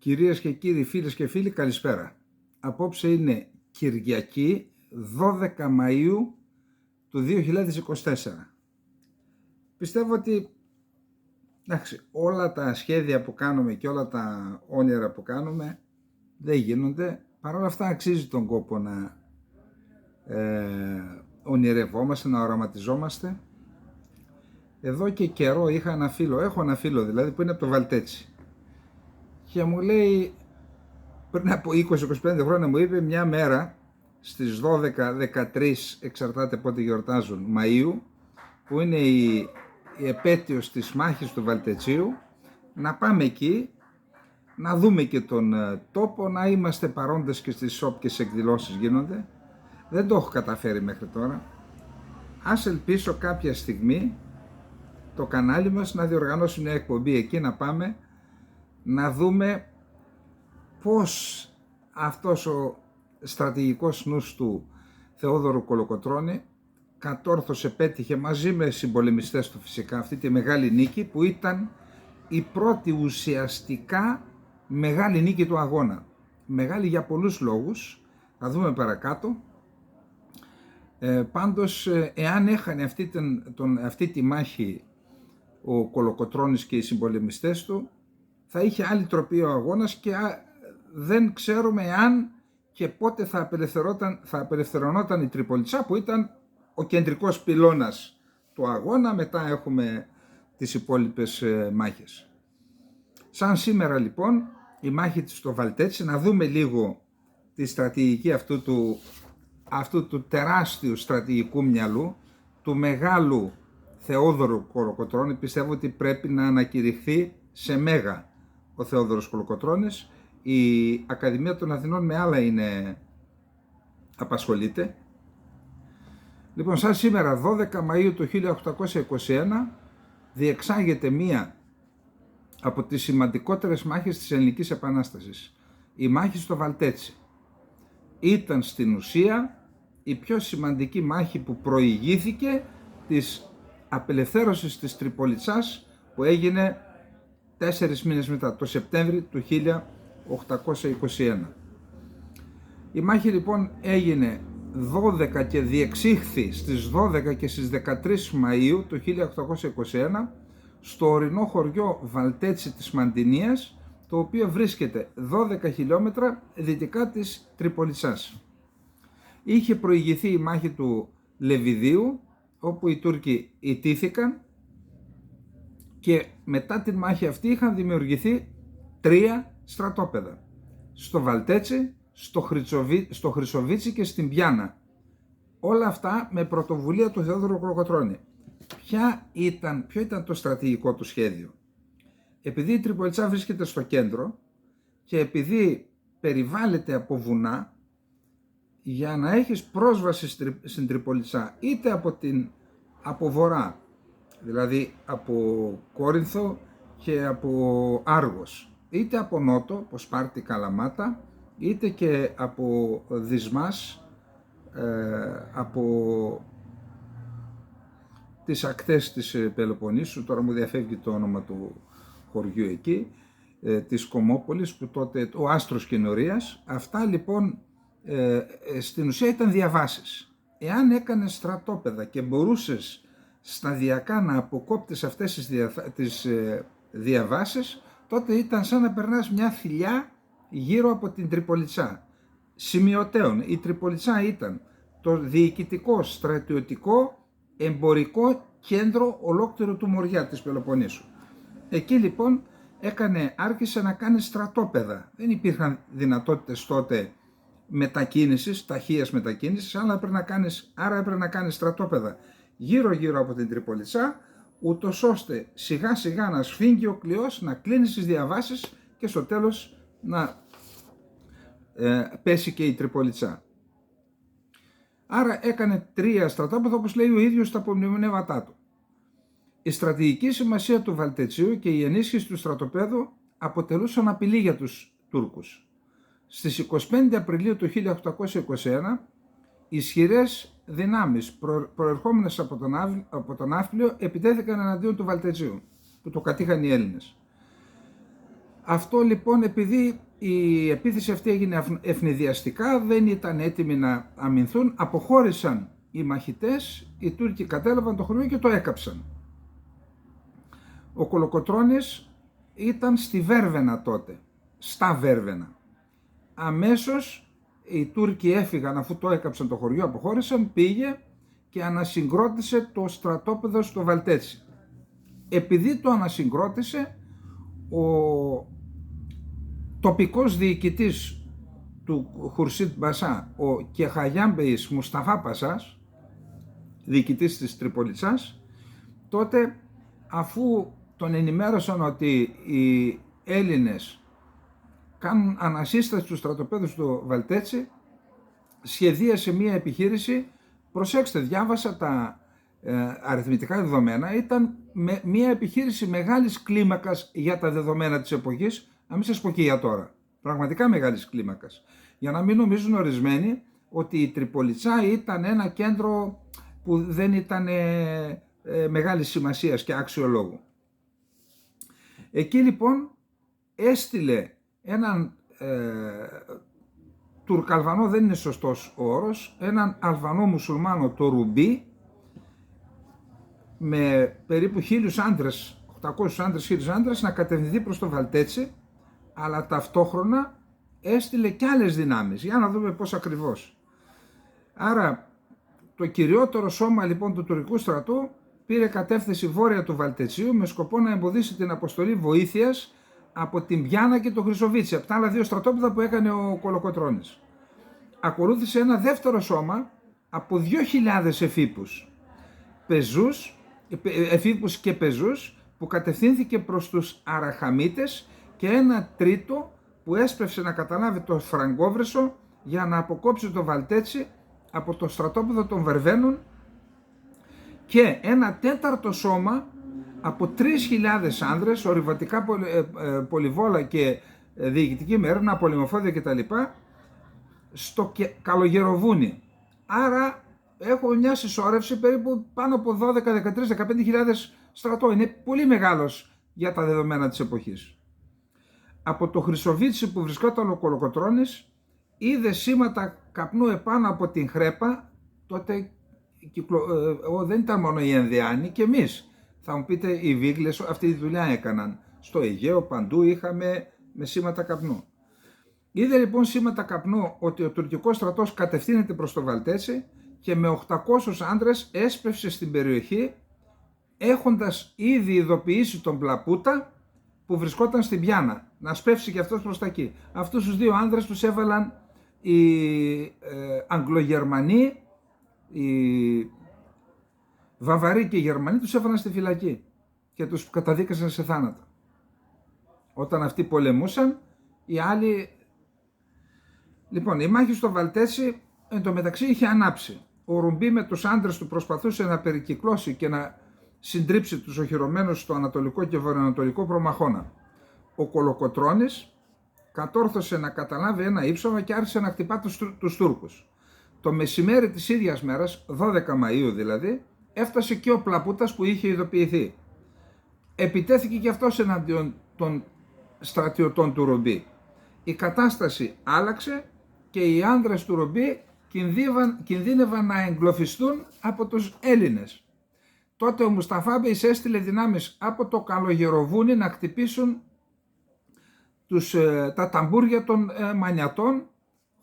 Κυρίες και κύριοι, φίλες και φίλοι, καλησπέρα. Απόψε είναι Κυριακή 12 Μαΐου του 2024. Πιστεύω ότι όλα τα σχέδια που κάνουμε και όλα τα όνειρα που κάνουμε δεν γίνονται. Παρ' όλα αυτά αξίζει τον κόπο να ονειρευόμαστε, να οραματιζόμαστε. Εδώ και καιρό έχω ένα φίλο δηλαδή που είναι από το Βαλτέτσι και μου λέει, πριν από 20-25 χρόνια μου είπε μια μέρα στις 12-13, εξαρτάται πότε γιορτάζουν, Μαΐου, που είναι η επέτειος της μάχης του Βαλτετσίου, να πάμε εκεί, να δούμε και τον τόπο, να είμαστε παρόντες και στις όποιες εκδηλώσεις γίνονται. Δεν το έχω καταφέρει μέχρι τώρα. Ας ελπίσω κάποια στιγμή το κανάλι μας να διοργανώσει μια εκπομπή εκεί, να πάμε να δούμε πώς αυτός ο στρατηγικός νους του Θεόδωρου Κολοκοτρώνη κατόρθωσε, πέτυχε μαζί με συμπολεμιστές του φυσικά αυτή τη μεγάλη νίκη που ήταν η πρώτη ουσιαστικά μεγάλη νίκη του αγώνα. Μεγάλη για πολλούς λόγους, θα δούμε παρακάτω. Πάντως εάν έχανε αυτή τη μάχη ο Κολοκοτρώνης και οι συμπολεμιστές του, θα είχε άλλη τροπή ο αγώνας και δεν ξέρουμε εάν και πότε θα απελευθερωνόταν η Τριπολιτσά, που ήταν ο κεντρικός πυλώνας του αγώνα. Μετά έχουμε τις υπόλοιπες μάχες. Σαν σήμερα λοιπόν η μάχη στο Βαλτέτσι, να δούμε λίγο τη στρατηγική αυτού του τεράστιου στρατηγικού μυαλού, του μεγάλου Θεόδωρου Κολοκοτρώνη. Πιστεύω ότι πρέπει να ανακηρυχθεί σε μέγα ο Θεόδωρος Κολοκοτρώνης. Η Ακαδημία των Αθηνών με άλλα απασχολείται. Λοιπόν, σαν σήμερα 12 Μαΐου του 1821 διεξάγεται μία από τις σημαντικότερες μάχες της Ελληνικής Επανάστασης. Η μάχη στο Βαλτέτσι ήταν στην ουσία η πιο σημαντική μάχη που προηγήθηκε της απελευθέρωσης της Τριπολιτσάς, που έγινε 4 μήνες μετά, το Σεπτέμβρη του 1821. Η μάχη λοιπόν έγινε 12 και διεξήχθη στις 12 και στις 13 Μαΐου του 1821 στο ορεινό χωριό Βαλτέτσι της Μαντινίας, το οποίο βρίσκεται 12 χιλιόμετρα δυτικά της Τριπολιτσάς. Είχε προηγηθεί η μάχη του Λεβιδίου, όπου οι Τούρκοι ιτήθηκαν, και μετά την μάχη αυτή είχαν δημιουργηθεί 3 στρατόπεδα. Στο Βαλτέτσι, στο Χρυσοβίτσι και στην Πιάνα. Όλα αυτά με πρωτοβουλία του Θεόδωρου Κολοκοτρώνη. Ποιο ήταν το στρατηγικό του σχέδιο? Επειδή η Τριπολιτσά βρίσκεται στο κέντρο και επειδή περιβάλλεται από βουνά, για να έχεις πρόσβαση στην Τριπολιτσά είτε από βορρά, δηλαδή από Κόρινθο και από Άργος, είτε από νότο, από Σπάρτη, Καλαμάτα, είτε και από Δυσμάς, από τις ακτές της Πελοποννήσου, τώρα μου διαφεύγει το όνομα του χωριού εκεί, της Κομόπολης, που τότε ο άστρος Κινορίας. Αυτά λοιπόν στην ουσία ήταν διαβάσεις. Εάν έκανες στρατόπεδα και μπορούσες σταδιακά να αποκόπτεις αυτές τις διαβάσεις, τότε ήταν σαν να περνάς μια θηλιά γύρω από την Τριπολιτσά. Σημειωτέων, η Τριπολιτσά ήταν το διοικητικό, στρατιωτικό, εμπορικό κέντρο ολόκληρου του Μοριά της Πελοποννήσου. Εκεί λοιπόν άρχισε να κάνει στρατόπεδα. Δεν υπήρχαν δυνατότητες τότε μετακίνησης, ταχείας μετακίνησης, άρα έπρεπε να κάνεις στρατόπεδα γύρω από την Τριπολιτσά, ούτως ώστε σιγά σιγά να σφίγγει ο κλειός, να κλείνει τις διαβάσεις και στο τέλος να πέσει και η Τριπολιτσά. Άρα έκανε 3 στρατόπεδα, όπως λέει ο ίδιος στα απομνημονεύματά του. Η στρατηγική σημασία του Βαλτετσίου και η ενίσχυση του στρατοπέδου αποτελούσαν απειλή για τους Τούρκους. Στις 25 Απριλίου του 1821, ισχυρές δυνάμεις προερχόμενες από τον Ναύπλιο επιτέθηκαν εναντίον του Βαλτετσίου, που το κατήχαν οι Έλληνες. Αυτό λοιπόν, επειδή η επίθεση αυτή έγινε ευνηδιαστικά, δεν ήταν έτοιμοι να αμυνθούν, αποχώρησαν οι μαχητές, οι Τούρκοι κατέλαβαν το χωριό και το έκαψαν. Ο Κολοκοτρώνης ήταν στη Βέρβαινα τότε, στα Βέρβαινα. Αμέσως οι Τούρκοι έφυγαν, αφού το έκαψαν το χωριό, αποχώρησαν, πήγε και ανασυγκρότησε το στρατόπεδο στο Βαλτέτσι. Επειδή το ανασυγκρότησε, ο τοπικός διοικητής του Χουρσίτ Μπασά, ο Κεχαγιάν-Μπεϊς Μουσταφά Πασάς, διοικητής της Τριπολιτσάς, τότε αφού τον ενημέρωσαν ότι οι Έλληνες κάνουν ανασύσταση του στρατοπέδου στο Βαλτέτσι, σχεδίασε μία επιχείρηση. Προσέξτε, διάβασα τα αριθμητικά δεδομένα, ήταν μία επιχείρηση μεγάλης κλίμακας για τα δεδομένα της εποχής, να μην σας πω και για τώρα, πραγματικά μεγάλης κλίμακας, για να μην νομίζουν ορισμένοι ότι η Τριπολιτσά ήταν ένα κέντρο που δεν ήταν μεγάλης σημασίας και αξιολόγου. Εκεί λοιπόν έστειλε έναν Τουρκαλβανό, δεν είναι σωστός ο όρος, έναν Αλβανό μουσουλμάνο, το Ρουμπί, με περίπου 1.000 άντρες, 800 άντρες, 1.000 άντρες, να κατευθυνθεί προς το Βαλτέτσι, αλλά ταυτόχρονα έστειλε και άλλες δυνάμεις. Για να δούμε πώς ακριβώς. Άρα το κυριότερο σώμα λοιπόν του τουρκικού στρατού πήρε κατεύθυνση βόρεια του Βαλτετσίου με σκοπό να εμποδίσει την αποστολή βοήθειας από την Πιάνα και το Χρυσοβίτσι, από τα άλλα δύο στρατόπεδα που έκανε ο Κολοκοτρώνης. Ακολούθησε ένα δεύτερο σώμα από 2.000 εφήπους και πεζούς που κατευθύνθηκε προς τους Αραχαμίτες και ένα τρίτο που έσπευσε να καταλάβει το Φραγκόβρεσο για να αποκόψει το Βαλτέτσι από το στρατόπεδο των Βερβαίνων, και ένα τέταρτο σώμα από 3.000 άνδρες, ορειβατικά πολυβόλα και διοικητική μέρνα, πολυμοφόδια κτλ. Στο Καλογεροβούνι. Άρα έχω μια συσσόρευση περίπου πάνω από 12, 13, 15.000 στρατό. Είναι πολύ μεγάλος για τα δεδομένα της εποχής. Από το Χρυσοβίτσι που βρισκόταν ο Κολοκοτρώνης είδε σήματα καπνού επάνω από την Χρέπα. Τότε δεν ήταν μόνο οι Ενδιάνοι, και εμείς. Θα μου πείτε, οι Βίγλες αυτή τη δουλειά έκαναν. Στο Αιγαίο παντού είχαμε με σήματα καπνού. Είδε λοιπόν σήματα καπνού ότι ο τουρκικός στρατός κατευθύνεται προς το Βαλτέτσι και με 800 άντρες έσπευσε στην περιοχή, έχοντας ήδη ειδοποιήσει τον Πλαπούτα που βρισκόταν στην Πιάνα να σπεύσει και αυτός προς τα εκεί. Αυτούς τους δύο άνδρες τους έβαλαν οι Αγγλογερμανοί, οι Βαβαροί και οι Γερμανοί, τους έβαλαν στη φυλακή και τους καταδίκασαν σε θάνατο. Όταν αυτοί πολεμούσαν, οι άλλοι... Λοιπόν, η μάχη στο Βαλτέτσι εν τω μεταξύ είχε ανάψει. Ο Ρουμπί με τους άντρες του προσπαθούσε να περικυκλώσει και να συντρίψει τους οχυρωμένους στο ανατολικό και βορειοανατολικό προμαχώνα. Ο Κολοκοτρώνης κατόρθωσε να καταλάβει ένα ύψωμα και άρχισε να χτυπά τους Τούρκους. Το μεσημέρι της ίδιας μέρας, 12 Μαΐου δηλαδή, έφτασε και ο Πλαπούτας που είχε ειδοποιηθεί. Επιτέθηκε και αυτός εναντίον των στρατιωτών του Ρουμπί. Η κατάσταση άλλαξε και οι άνδρες του Ρουμπί κινδύνευαν να εγκλωφιστούν από τους Έλληνες. Τότε ο Μουσταφά Μπεϊς έστειλε δυνάμεις από το Καλογεροβούνι να χτυπήσουν τα ταμπούρια των Μανιατών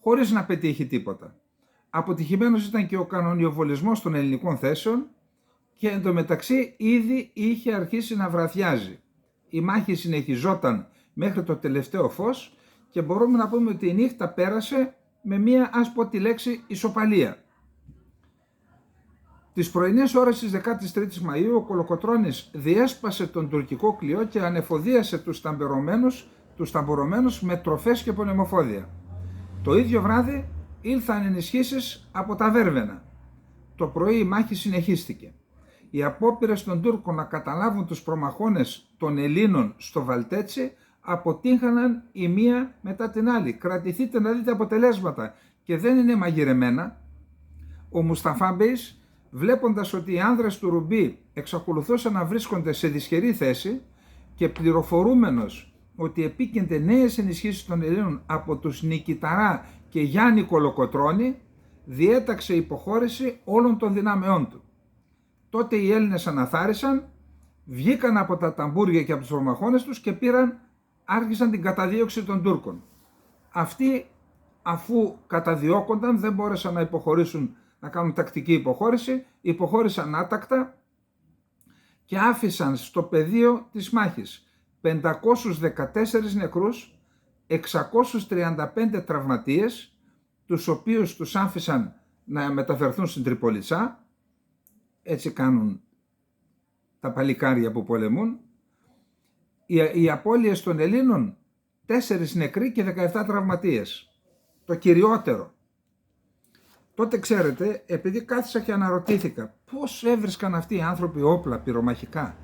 χωρίς να πετύχει τίποτα. Αποτυχημένος ήταν και ο κανονιοβολισμός των ελληνικών θέσεων και εντωμεταξύ ήδη είχε αρχίσει να βραδιάζει. Η μάχη συνεχιζόταν μέχρι το τελευταίο φως και μπορούμε να πούμε ότι η νύχτα πέρασε με μία, ας πω τη λέξη, ισοπαλία. Τις πρωινές ώρες της 13ης Μαΐου ο Κολοκοτρώνης διέσπασε τον τουρκικό κλειό και ανεφοδίασε τους ταμπορωμένους με τροφές και πολεμοφόδια. Το ίδιο βράδυ ήλθαν ενισχύσεις από τα Βέρβαινα. Το πρωί η μάχη συνεχίστηκε. Οι απόπειρες των Τούρκων να καταλάβουν τους προμαχώνες των Ελλήνων στο Βαλτέτσι αποτύχαναν η μία μετά την άλλη. Κρατηθείτε να δείτε αποτελέσματα και δεν είναι μαγειρεμένα. Ο Μουσταφά Μπεϊς, βλέποντας ότι οι άνδρες του Ρουμπί εξακολουθούσαν να βρίσκονται σε δυσχερή θέση και πληροφορούμενος ότι επίκενται νέες ενισχύσεις των Ελλήνων από τους Νικηταρά και Γιάννη Κολοκοτρώνη, διέταξε υποχώρηση όλων των δυνάμεών του. Τότε οι Έλληνες αναθάρισαν, βγήκαν από τα ταμπούρια και από τους ορμαχώνες τους και άρχισαν την καταδίωξη των Τούρκων. Αυτοί, αφού καταδιώκονταν, δεν μπόρεσαν να υποχωρήσουν, να κάνουν τακτική υποχώρηση, υποχώρησαν άτακτα και άφησαν στο πεδίο της μάχης 514 νεκρούς, 635 τραυματίες, τους οποίους τους άφησαν να μεταφερθούν στην Τριπολιτσά. Έτσι κάνουν τα παλικάρια που πολεμούν. Οι απώλειες των Ελλήνων, 4 νεκροί και 17 τραυματίες. Το κυριότερο. Τότε ξέρετε, επειδή κάθισα και αναρωτήθηκα πώς έβρισκαν αυτοί οι άνθρωποι όπλα πυρομαχικά.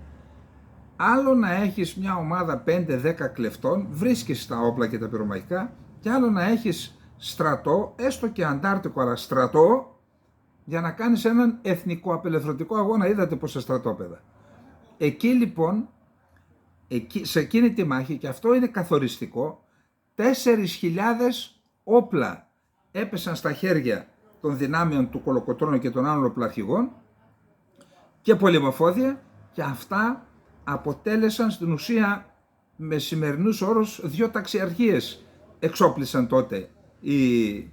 Άλλο να έχεις μια ομάδα 5-10 κλεφτών, βρίσκεις τα όπλα και τα πυρομαχικά, και άλλο να έχεις στρατό, έστω και αντάρτικο, αλλά στρατό, για να κάνεις έναν εθνικό απελευθερωτικό αγώνα. Είδατε πόσα στρατόπεδα. Εκεί λοιπόν, σε εκείνη τη μάχη, και αυτό είναι καθοριστικό, 4.000 όπλα έπεσαν στα χέρια των δυνάμεων του Κολοκοτρώνου και των άλλων οπλαρχηγών και πολεμοφόδια, και αυτά αποτέλεσαν στην ουσία, με σημερινούς όρους, 2 ταξιαρχίες εξόπλισαν τότε οι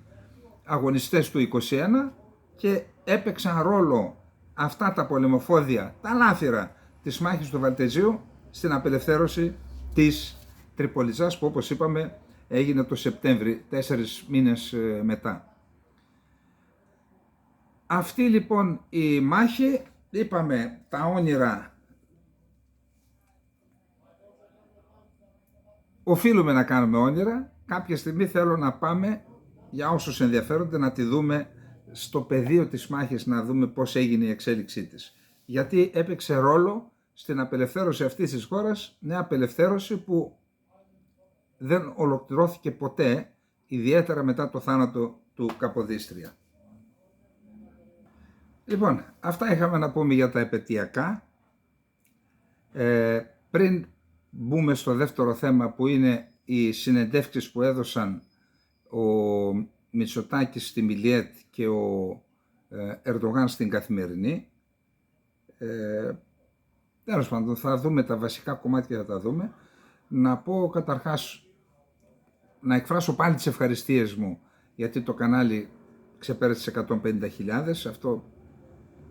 αγωνιστές του 21 και έπαιξαν ρόλο αυτά τα πολεμοφόδια, τα λάφυρα της μάχης του Βαλτεζίου στην απελευθέρωση της Τριπολιτσάς, που όπως είπαμε έγινε το Σεπτέμβρη, 4 μήνες μετά. Αυτή λοιπόν η μάχη, είπαμε, τα όνειρα οφείλουμε να κάνουμε όνειρα. Κάποια στιγμή θέλω να πάμε, για όσους ενδιαφέρονται, να τη δούμε στο πεδίο της μάχης, να δούμε πώς έγινε η εξέλιξή της. Γιατί έπαιξε ρόλο στην απελευθέρωση αυτής της χώρας, μια απελευθέρωση που δεν ολοκληρώθηκε ποτέ, ιδιαίτερα μετά το θάνατο του Καποδίστρια. Λοιπόν, αυτά είχαμε να πούμε για τα επετειακά. Πριν μπούμε στο δεύτερο θέμα, που είναι οι συνεντεύξεις που έδωσαν ο Μητσοτάκης στη Μιλιέτ και ο Ερντογάν στην Καθημερινή. Τέλος πάντων, θα δούμε τα βασικά κομμάτια, θα τα δούμε. Να πω καταρχάς, να εκφράσω πάλι τις ευχαριστίες μου, γιατί το κανάλι ξεπέρασε τις 150.000. Αυτό,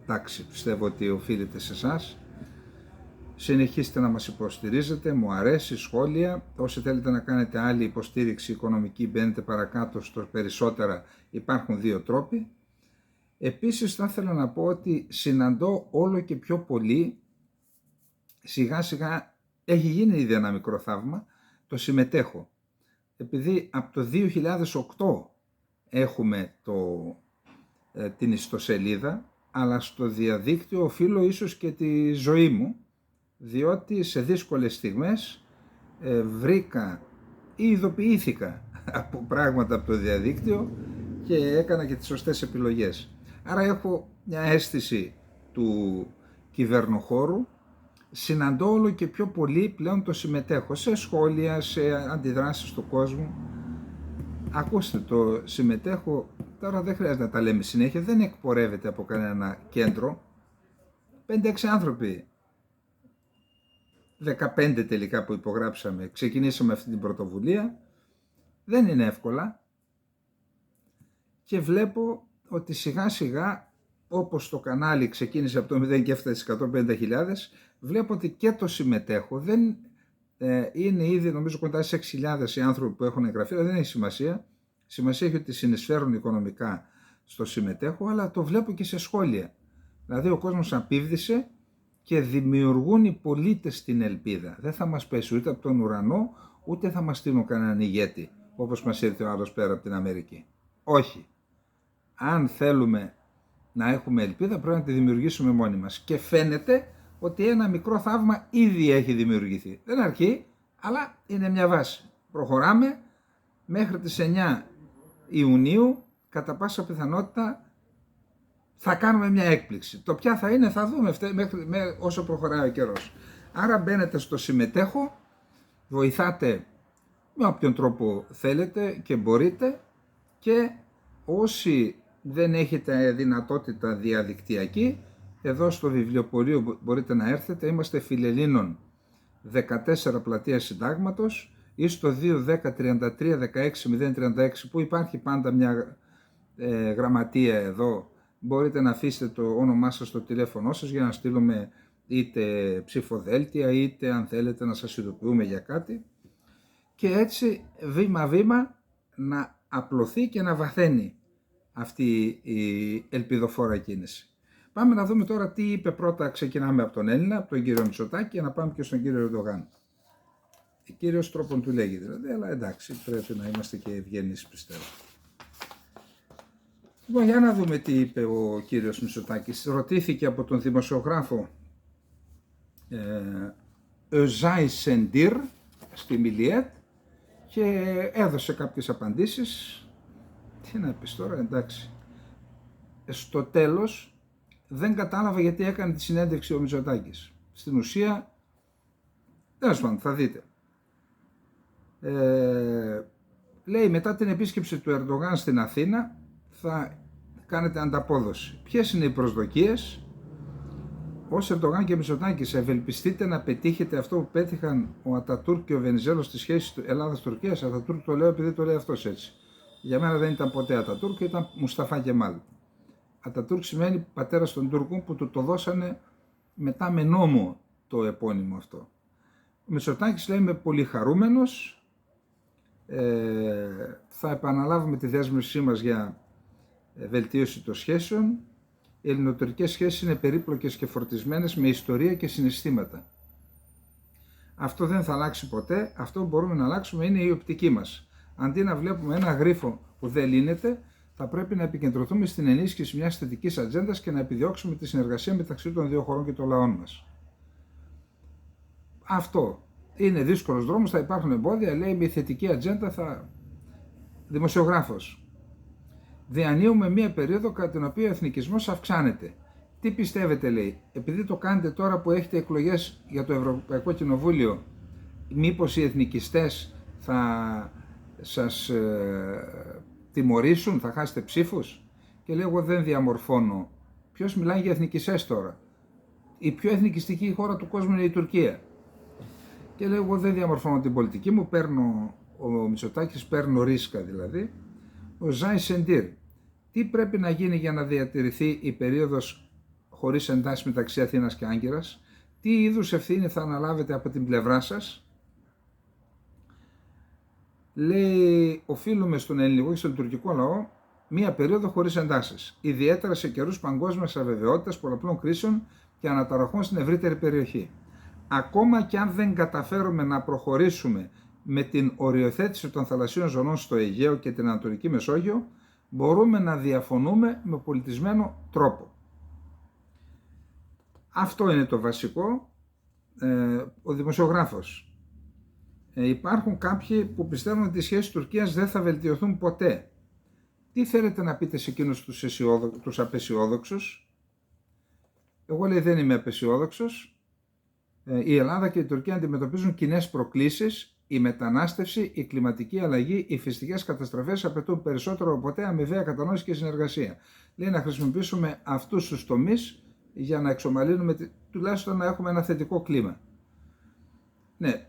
εντάξει, πιστεύω ότι οφείλεται σε εσάς. Συνεχίστε να μας υποστηρίζετε, μου αρέσει, σχόλια. Όσοι θέλετε να κάνετε άλλη υποστήριξη οικονομική, μπαίνετε παρακάτω στο περισσότερα, υπάρχουν 2 τρόποι. Επίσης θα ήθελα να πω ότι συναντώ όλο και πιο πολύ, σιγά σιγά έχει γίνει ήδη ένα μικρό θαύμα, το συμμετέχω. Επειδή από το 2008 έχουμε την ιστοσελίδα, αλλά στο διαδίκτυο οφείλω ίσως και τη ζωή μου, διότι σε δύσκολες στιγμές βρήκα ή ειδοποιήθηκα από πράγματα από το διαδίκτυο και έκανα και τις σωστές επιλογές. Άρα έχω μια αίσθηση του κυβερνοχώρου, συναντώ όλο και πιο πολύ πλέον το συμμετέχω σε σχόλια, σε αντιδράσεις του κόσμου. Ακούστε, το συμμετέχω, τώρα δεν χρειάζεται να τα λέμε συνέχεια, δεν εκπορεύεται από κανένα κέντρο. 5-6 άνθρωποι, 15 τελικά που υπογράψαμε, ξεκινήσαμε αυτή την πρωτοβουλία. Δεν είναι εύκολα και βλέπω ότι σιγά σιγά, όπως το κανάλι ξεκίνησε από το 0 και έφτασε στις 150.000, βλέπω ότι και το συμμετέχω. Δεν είναι ήδη, νομίζω, κοντά στις 6.000 οι άνθρωποι που έχουν εγγραφεί, αλλά δεν έχει σημασία. Σημασία έχει ότι συνεισφέρουν οικονομικά στο συμμετέχω, αλλά το βλέπω και σε σχόλια. Δηλαδή ο κόσμος απίβδησε και δημιουργούν οι πολίτες την ελπίδα. Δεν θα μας πέσει ούτε από τον ουρανό, ούτε θα μας στείλουν κανέναν ηγέτη, όπως μας ήρθε ο άλλος πέρα από την Αμερική. Όχι. Αν θέλουμε να έχουμε ελπίδα, πρέπει να τη δημιουργήσουμε μόνοι μας. Και φαίνεται ότι ένα μικρό θαύμα ήδη έχει δημιουργηθεί. Δεν αρκεί, αλλά είναι μια βάση. Προχωράμε μέχρι τις 9 Ιουνίου, κατά πάσα πιθανότητα θα κάνουμε μια έκπληξη. Το ποια θα είναι θα δούμε όσο προχωράει ο καιρός. Άρα μπαίνετε στο συμμετέχω βοηθάτε με όποιον τρόπο θέλετε και μπορείτε, και όσοι δεν έχετε δυνατότητα διαδικτυακή, εδώ στο βιβλιοπωλείο μπορείτε να έρθετε. Είμαστε Φιλελλήνων 14 πλατεία Συντάγματος ή στο 210-33-16-036, που υπάρχει πάντα μια γραμματεία εδώ. Μπορείτε να αφήσετε το όνομά σας, το τηλέφωνό σας, για να στείλουμε είτε ψηφοδέλτια, είτε αν θέλετε να σας ειδοποιούμε για κάτι, και έτσι βήμα-βήμα να απλωθεί και να βαθαίνει αυτή η ελπιδοφόρα κίνηση. Πάμε να δούμε τώρα τι είπε πρώτα. Ξεκινάμε από τον Έλληνα, από τον κύριο Μητσοτάκη, και να πάμε και στον κύριο Ερντογάν. Ο κύριος τρόπον του λέγει δηλαδή, αλλά εντάξει, πρέπει να είμαστε και ευγενείς, πιστεύω. Λοιπόν, για να δούμε τι είπε ο κύριος Μητσοτάκης. Ρωτήθηκε από τον δημοσιογράφο Özay Sendir στη Μιλιέτ και έδωσε κάποιες απαντήσεις. Τι να πεις τώρα, εντάξει. Στο τέλος δεν κατάλαβα γιατί έκανε τη συνέντευξη ο Μητσοτάκης. Στην ουσία, τέλος πάντων, θα δείτε. Λέει, μετά την επίσκεψη του Ερντογάν στην Αθήνα θα κάνετε ανταπόδοση. Ποιες είναι οι προσδοκίες? Ως Ερντογάν και Μητσοτάκης, ευελπιστείτε να πετύχετε αυτό που πέτυχαν ο Ατατούρκ και ο Βενιζέλος στη σχέση του Ελλάδας-Τουρκίας? Ατατούρκ το λέω επειδή το λέει αυτός έτσι. Για μένα δεν ήταν ποτέ Ατατούρκ, ήταν Μουσταφά Κεμάλ. Ατατούρκ σημαίνει πατέρας των Τούρκων, που του το δώσανε μετά με νόμο το επώνυμο αυτό. Ο Μητσοτάκης λέει, είμαι πολύ χαρούμενος, θα επαναλάβουμε τη δέσμευσή μας για βελτίωση των σχέσεων. Οι ελληνοτουρκικές σχέσεις είναι περίπλοκες και φορτισμένες με ιστορία και συναισθήματα. Αυτό δεν θα αλλάξει ποτέ. Αυτό που μπορούμε να αλλάξουμε είναι η οπτική μας. Αντί να βλέπουμε ένα γρίφο που δεν λύνεται, θα πρέπει να επικεντρωθούμε στην ενίσχυση μιας θετικής ατζέντας και να επιδιώξουμε τη συνεργασία μεταξύ των δύο χωρών και των λαών μας. Αυτό είναι δύσκολος δρόμος, θα υπάρχουν εμπόδια, λέει, με θετική ατζέντα θα... Δημοσιογράφος. Διανύουμε μία περίοδο κατά την οποία ο εθνικισμός αυξάνεται. Τι πιστεύετε, λέει, επειδή το κάνετε τώρα που έχετε εκλογές για το Ευρωπαϊκό Κοινοβούλιο, μήπως οι εθνικιστές θα σας τιμωρήσουν, θα χάσετε ψήφους? Και λέει, εγώ δεν διαμορφώνω. Ποιος μιλάει για εθνικιστές τώρα? Η πιο εθνικιστική χώρα του κόσμου είναι η Τουρκία. Και λέει, εγώ δεν διαμορφώνω την πολιτική μου, ο Μητσοτάκης παίρνω ρίσκα δηλαδή. Ο Özay Sendir. Τι πρέπει να γίνει για να διατηρηθεί η περίοδος χωρίς εντάσεις μεταξύ Αθήνας και Άγκυρας? Τι είδους ευθύνη θα αναλάβετε από την πλευρά σας? Λέει, οφείλουμε στον ελληνικό και στον τουρκικό λαό μία περίοδο χωρίς εντάσεις, ιδιαίτερα σε καιρούς παγκόσμιας αβεβαιότητας, πολλαπλών κρίσεων και αναταραχών στην ευρύτερη περιοχή. Ακόμα και αν δεν καταφέρουμε να προχωρήσουμε με την οριοθέτηση των θαλασσίων ζωνών στο Αιγαίο και την Ανατολική Μεσόγειο, μπορούμε να διαφωνούμε με πολιτισμένο τρόπο. Αυτό είναι το βασικό. Ο δημοσιογράφος. Υπάρχουν κάποιοι που πιστεύουν ότι οι σχέσεις Τουρκίας δεν θα βελτιωθούν ποτέ. Τι θέλετε να πείτε σε εκείνους τους απεσιόδοξους? Εγώ, λέει, δεν είμαι απεσιόδοξος. Η Ελλάδα και η Τουρκία αντιμετωπίζουν κοινές προκλήσεις. Η μετανάστευση, η κλιματική αλλαγή, οι φυσικές καταστροφές απαιτούν περισσότερο από ποτέ αμοιβαία κατανόηση και συνεργασία. Λέει, να χρησιμοποιήσουμε αυτούς τους τομείς για να εξομαλύνουμε, τουλάχιστον να έχουμε ένα θετικό κλίμα. Ναι,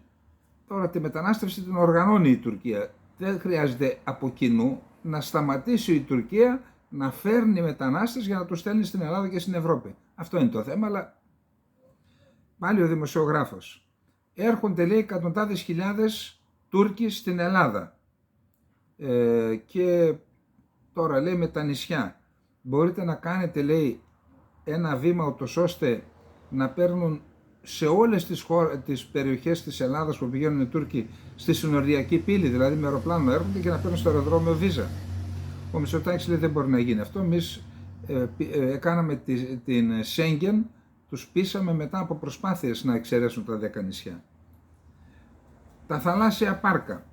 τώρα τη μετανάστευση την οργανώνει η Τουρκία. Δεν χρειάζεται από κοινού να σταματήσει η Τουρκία να φέρνει μετανάστες για να τους στέλνει στην Ελλάδα και στην Ευρώπη. Αυτό είναι το θέμα, αλλά πάλι ο δημοσιογράφος. Έρχονται, λέει, εκατοντάδες χιλιάδες Τούρκοι στην Ελλάδα και τώρα, λέει, με τα νησιά μπορείτε να κάνετε, λέει, ένα βήμα ούτως ώστε να παίρνουν σε όλες τις περιοχές της Ελλάδας που πηγαίνουν οι Τούρκοι στη συνοριακή πύλη, δηλαδή με αεροπλάνο έρχονται και να παίρνουν στο αεροδρόμιο βίζα. Ο Μητσοτάκης λέει, δεν μπορεί να γίνει αυτό. Εμείς κάναμε την Σέγγεν, τους πείσαμε μετά από προσπάθειες να εξαιρέσουν τα 10 νησιά. Τα θαλάσσια πάρκα.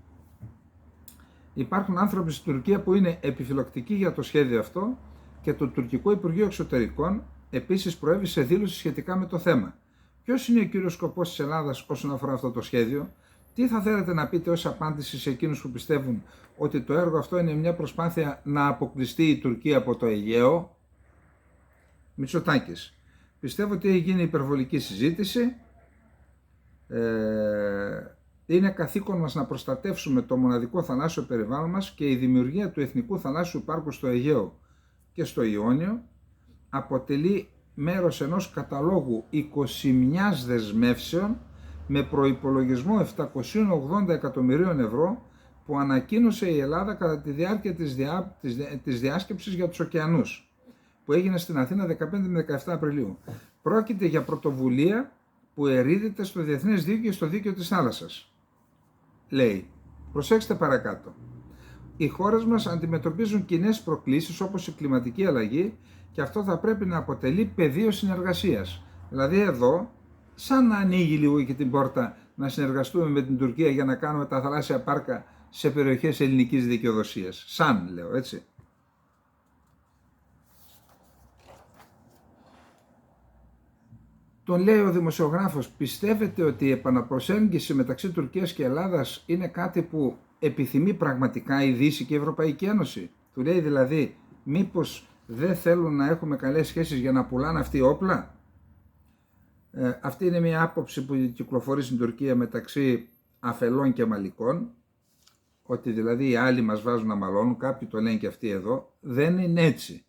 Υπάρχουν άνθρωποι στην Τουρκία που είναι επιφυλακτικοί για το σχέδιο αυτό και το τουρκικό Υπουργείο Εξωτερικών επίσης προέβη σε δήλωση σχετικά με το θέμα. Ποιος είναι ο κύριος σκοπός της Ελλάδας όσον αφορά αυτό το σχέδιο? Τι θα θέλετε να πείτε ως απάντηση σε εκείνους που πιστεύουν ότι το έργο αυτό είναι μια προσπάθεια να αποκλειστεί η Τουρκία από το Αιγαίο? Μητσοτάκης. Πιστεύω ότι έχει γίνει υπερβολική συζήτηση. Είναι καθήκον μας να προστατεύσουμε το μοναδικό θαλάσσιο περιβάλλον μας και η δημιουργία του Εθνικού Θαλάσσιου Πάρκου στο Αιγαίο και στο Ιόνιο αποτελεί μέρος ενός καταλόγου 21 δεσμεύσεων με προϋπολογισμό 780 εκατομμυρίων ευρώ που ανακοίνωσε η Ελλάδα κατά τη διάρκεια της διάσκεψης για τους ωκεανούς που έγινε στην Αθήνα 15 με 17 Απριλίου. Πρόκειται για πρωτοβουλία που ερείδεται στο Διεθνές Δίκαιο και στο Δίκαιο της Θάλασσας. Λέει, προσέξτε παρακάτω. Οι χώρες μας αντιμετωπίζουν κοινές προκλήσεις όπως η κλιματική αλλαγή και αυτό θα πρέπει να αποτελεί πεδίο συνεργασίας. Δηλαδή εδώ, σαν να ανοίγει λίγο και την πόρτα να συνεργαστούμε με την Τουρκία για να κάνουμε τα θαλάσσια πάρκα σε περιοχές ελληνικής δικαιοδοσίας. Σαν, λέω, έτσι. Τον λέει ο δημοσιογράφος, πιστεύετε ότι η επαναπροσέγγιση μεταξύ Τουρκίας και Ελλάδας είναι κάτι που επιθυμεί πραγματικά η Δύση και η Ευρωπαϊκή Ένωση? Του λέει δηλαδή, μήπως δεν θέλουν να έχουμε καλές σχέσεις για να πουλάνε αυτοί όπλα? Αυτή είναι μια άποψη που κυκλοφορεί στην Τουρκία μεταξύ αφελών και μαλικών, ότι δηλαδή οι άλλοι μας βάζουν να μαλώνουν, κάποιοι το λένε και αυτοί εδώ. Δεν είναι έτσι.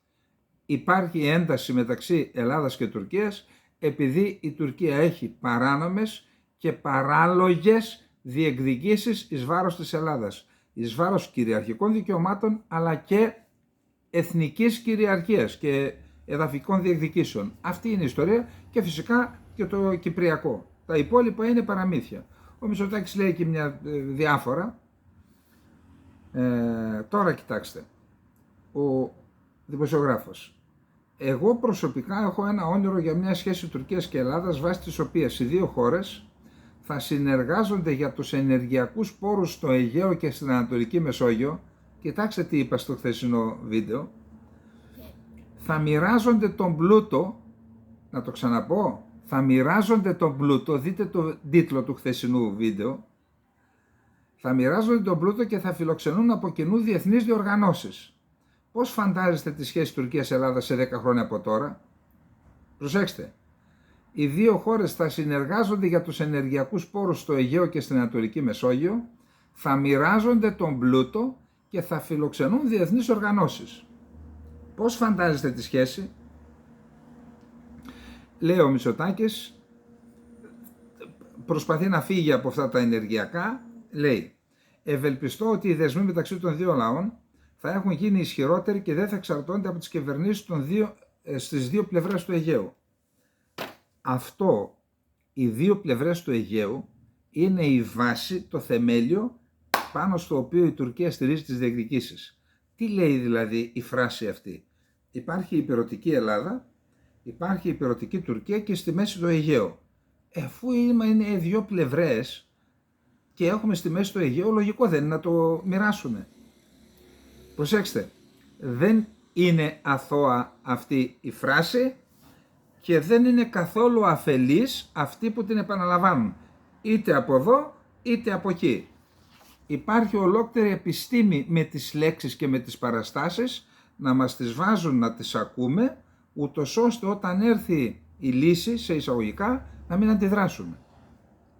Υπάρχει ένταση μεταξύ Ελλάδας και Τουρκίας επειδή η Τουρκία έχει παράνομες και παράλογες διεκδικήσεις εις βάρος της Ελλάδας, εις βάρος κυριαρχικών δικαιωμάτων αλλά και εθνικής κυριαρχίας και εδαφικών διεκδικήσεων. Αυτή είναι η ιστορία και φυσικά και το Κυπριακό. Τα υπόλοιπα είναι παραμύθια. Ο Μητσοτάκης λέει και μια διάφορα. Τώρα κοιτάξτε, ο δημοσιογράφος. Εγώ προσωπικά έχω ένα όνειρο για μια σχέση Τουρκίας και Ελλάδας βάσει της οποίας οι δύο χώρες θα συνεργάζονται για τους ενεργειακούς πόρους στο Αιγαίο και στην Ανατολική Μεσόγειο. Κοιτάξτε τι είπα στο χθεσινό βίντεο. Θα μοιράζονται τον πλούτο, να το ξαναπώ, θα μοιράζονται τον πλούτο, δείτε το τίτλο του χθεσινού βίντεο, θα μοιράζονται τον πλούτο και θα φιλοξενούν από κοινού διεθνείς διοργανώσεις. Πώς φαντάζεστε τη σχέση Τουρκίας-Ελλάδας σε 10 χρόνια από τώρα? Προσέξτε, οι δύο χώρες θα συνεργάζονται για τους ενεργειακούς πόρους στο Αιγαίο και στην Ανατολική Μεσόγειο, θα μοιράζονται τον πλούτο και θα φιλοξενούν διεθνείς οργανώσεις. Πώς φαντάζεστε τη σχέση? Λέει ο Μητσοτάκης, προσπαθεί να φύγει από αυτά τα ενεργειακά, λέει, ευελπιστώ ότι οι δεσμοί μεταξύ των δύο λαών θα έχουν γίνει ισχυρότεροι και δεν θα εξαρτώνται από τις κυβερνήσεις στις δύο πλευρές του Αιγαίου. Αυτό, οι δύο πλευρές του Αιγαίου, είναι η βάση, το θεμέλιο πάνω στο οποίο η Τουρκία στηρίζει τις διεκδικήσεις. Τι λέει δηλαδή η φράση αυτή? Υπάρχει η υπηρετική Ελλάδα, υπάρχει η υπηρετική Τουρκία και στη μέση το Αιγαίο. Αφού είναι δύο πλευρές και έχουμε στη μέση το Αιγαίο, λογικό δεν είναι να το μοιράσουμε. Προσέξτε, δεν είναι αθώα αυτή η φράση και δεν είναι καθόλου αφελής αυτοί που την επαναλαμβάνουν, είτε από εδώ είτε από εκεί. Υπάρχει ολόκληρη επιστήμη με τις λέξεις και με τις παραστάσεις να μας τις βάζουν να τις ακούμε, ούτως ώστε όταν έρθει η λύση, σε εισαγωγικά, να μην αντιδράσουμε.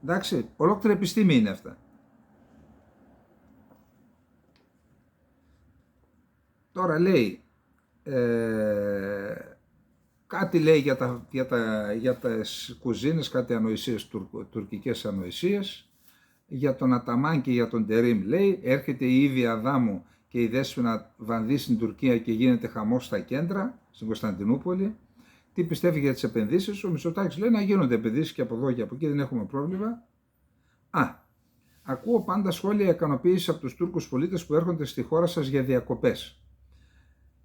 Εντάξει, ολόκληρη επιστήμη είναι αυτά. Τώρα λέει, κάτι λέει για τις κουζίνες, κάτι ανοησίες, τουρκικές ανοησίες, για τον Αταμάν και για τον Τερίμ λέει, έρχεται η Ήβια Αδάμου και η Δέσποινα βανδύ στην Τουρκία και γίνεται χαμός στα κέντρα, στην Κωνσταντινούπολη. Τι πιστεύει για τις επενδύσεις? Ο Μητσοτάκης λέει να γίνονται επενδύσεις και από εδώ και από εκεί, δεν έχουμε πρόβλημα. Ακούω πάντα σχόλια ικανοποίησης από τους Τούρκους πολίτες που έρχονται στη χώρα σας για διακοπές.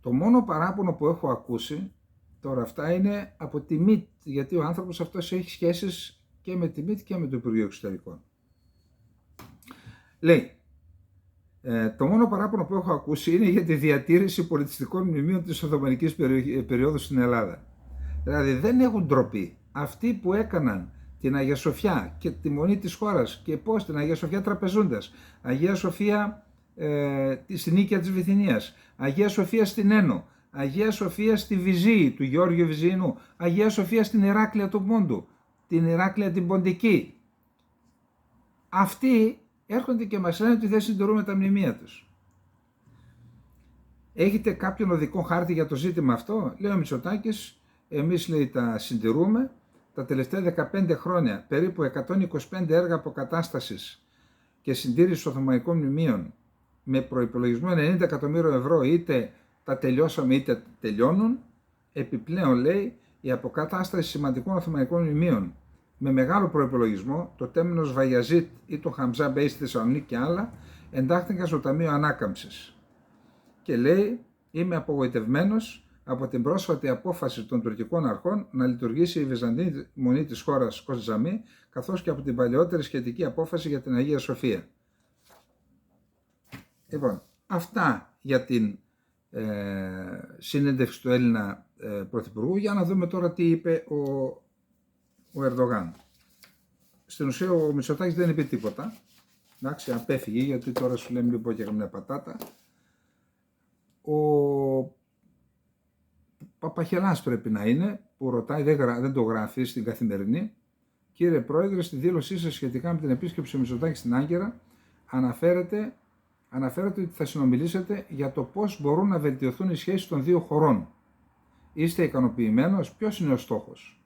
Το μόνο παράπονο που έχω ακούσει τώρα αυτά είναι από τη ΜΙΤ, γιατί ο άνθρωπος αυτός έχει σχέσεις και με τη ΜΙΤ και με το Υπουργείο Εξωτερικών. Λέει, το μόνο παράπονο που έχω ακούσει είναι για τη διατήρηση πολιτιστικών μνημείων της Οθωμανικής περίοδου στην Ελλάδα. Δηλαδή δεν έχουν ντροπή. Αυτοί που έκαναν την Αγία Σοφιά και τη Μονή της χώρας και πώς, την Αγία Σοφιά Τραπεζούντας, Αγία Σοφία στην Νίκαια της Βυθινίας, Αγία Σοφία στην Ένο, Αγία Σοφία στη Βυζή του Γεώργιου Βυζιεινού, Αγία Σοφία στην Ηράκλεια του Πόντου, την Ηράκλεια την Ποντική. Αυτοί έρχονται και μας λένε ότι δεν συντηρούμε τα μνημεία τους. Έχετε κάποιον οδικό χάρτη για το ζήτημα αυτό? Λέει ο Μητσοτάκης, εμείς λέει τα συντηρούμε. Τα τελευταία 15 χρόνια περίπου 125 έργα αποκατάστασης και συντήρησης Οθωμανικών μνημείων με προϋπολογισμό 90 εκατομμύριων ευρώ, είτε τα τελειώσαμε είτε τελειώνουν. Επιπλέον λέει η αποκατάσταση σημαντικών Οθωμανικών μνημείων με μεγάλο προϋπολογισμό, το Τέμνος Βαγιαζίτ ή το Χαμζά Μπέι στη Θεσσαλονίκη και άλλα, εντάχθηκαν στο Ταμείο Ανάκαμψης. Και λέει, είμαι απογοητευμένος από την πρόσφατη απόφαση των τουρκικών αρχών να λειτουργήσει η Βυζαντινή Μονή της χώρας Κοζτζαμί, καθώς και από την παλαιότερη σχετική απόφαση για την Αγία Σοφία. Λοιπόν, αυτά για την συνέντευξη του Έλληνα Πρωθυπουργού. Για να δούμε τώρα τι είπε ο Ερντογάν. Στην ουσία ο Μητσοτάκης δεν είπε τίποτα. Εντάξει, απέφυγε, γιατί τώρα σου λέμε λοιπόν και μια πατάτα. Ο Παπαχελάς πρέπει να είναι, που ρωτάει, δεν το γράφει στην Καθημερινή. Κύριε Πρόεδρε, στη δήλωσή σας σχετικά με την επίσκεψη του Μητσοτάκη στην Άγκυρα αναφέρεται ότι θα συνομιλήσετε για το πώς μπορούν να βελτιωθούν οι σχέσεις των δύο χωρών. Είστε ικανοποιημένος? Ποιος είναι ο στόχος?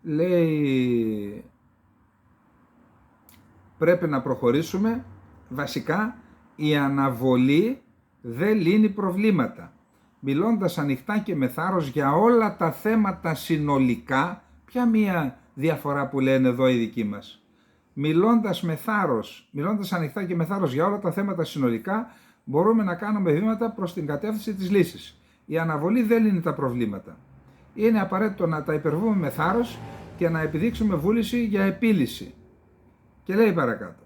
Λέει, πρέπει να προχωρήσουμε. Βασικά, η αναβολή δεν λύνει προβλήματα. Μιλώντας ανοιχτά και με θάρρος για όλα τα θέματα συνολικά, ποια μία διαφορά που λένε εδώ οι δικοί μας? Μιλώντας ανοιχτά και με θάρρος για όλα τα θέματα συνολικά, μπορούμε να κάνουμε βήματα προς την κατεύθυνση της λύσης. Η αναβολή δεν λύνει τα προβλήματα. Είναι απαραίτητο να τα υπερβούμε με θάρρος και να επιδείξουμε βούληση για επίλυση. Και λέει παρακάτω.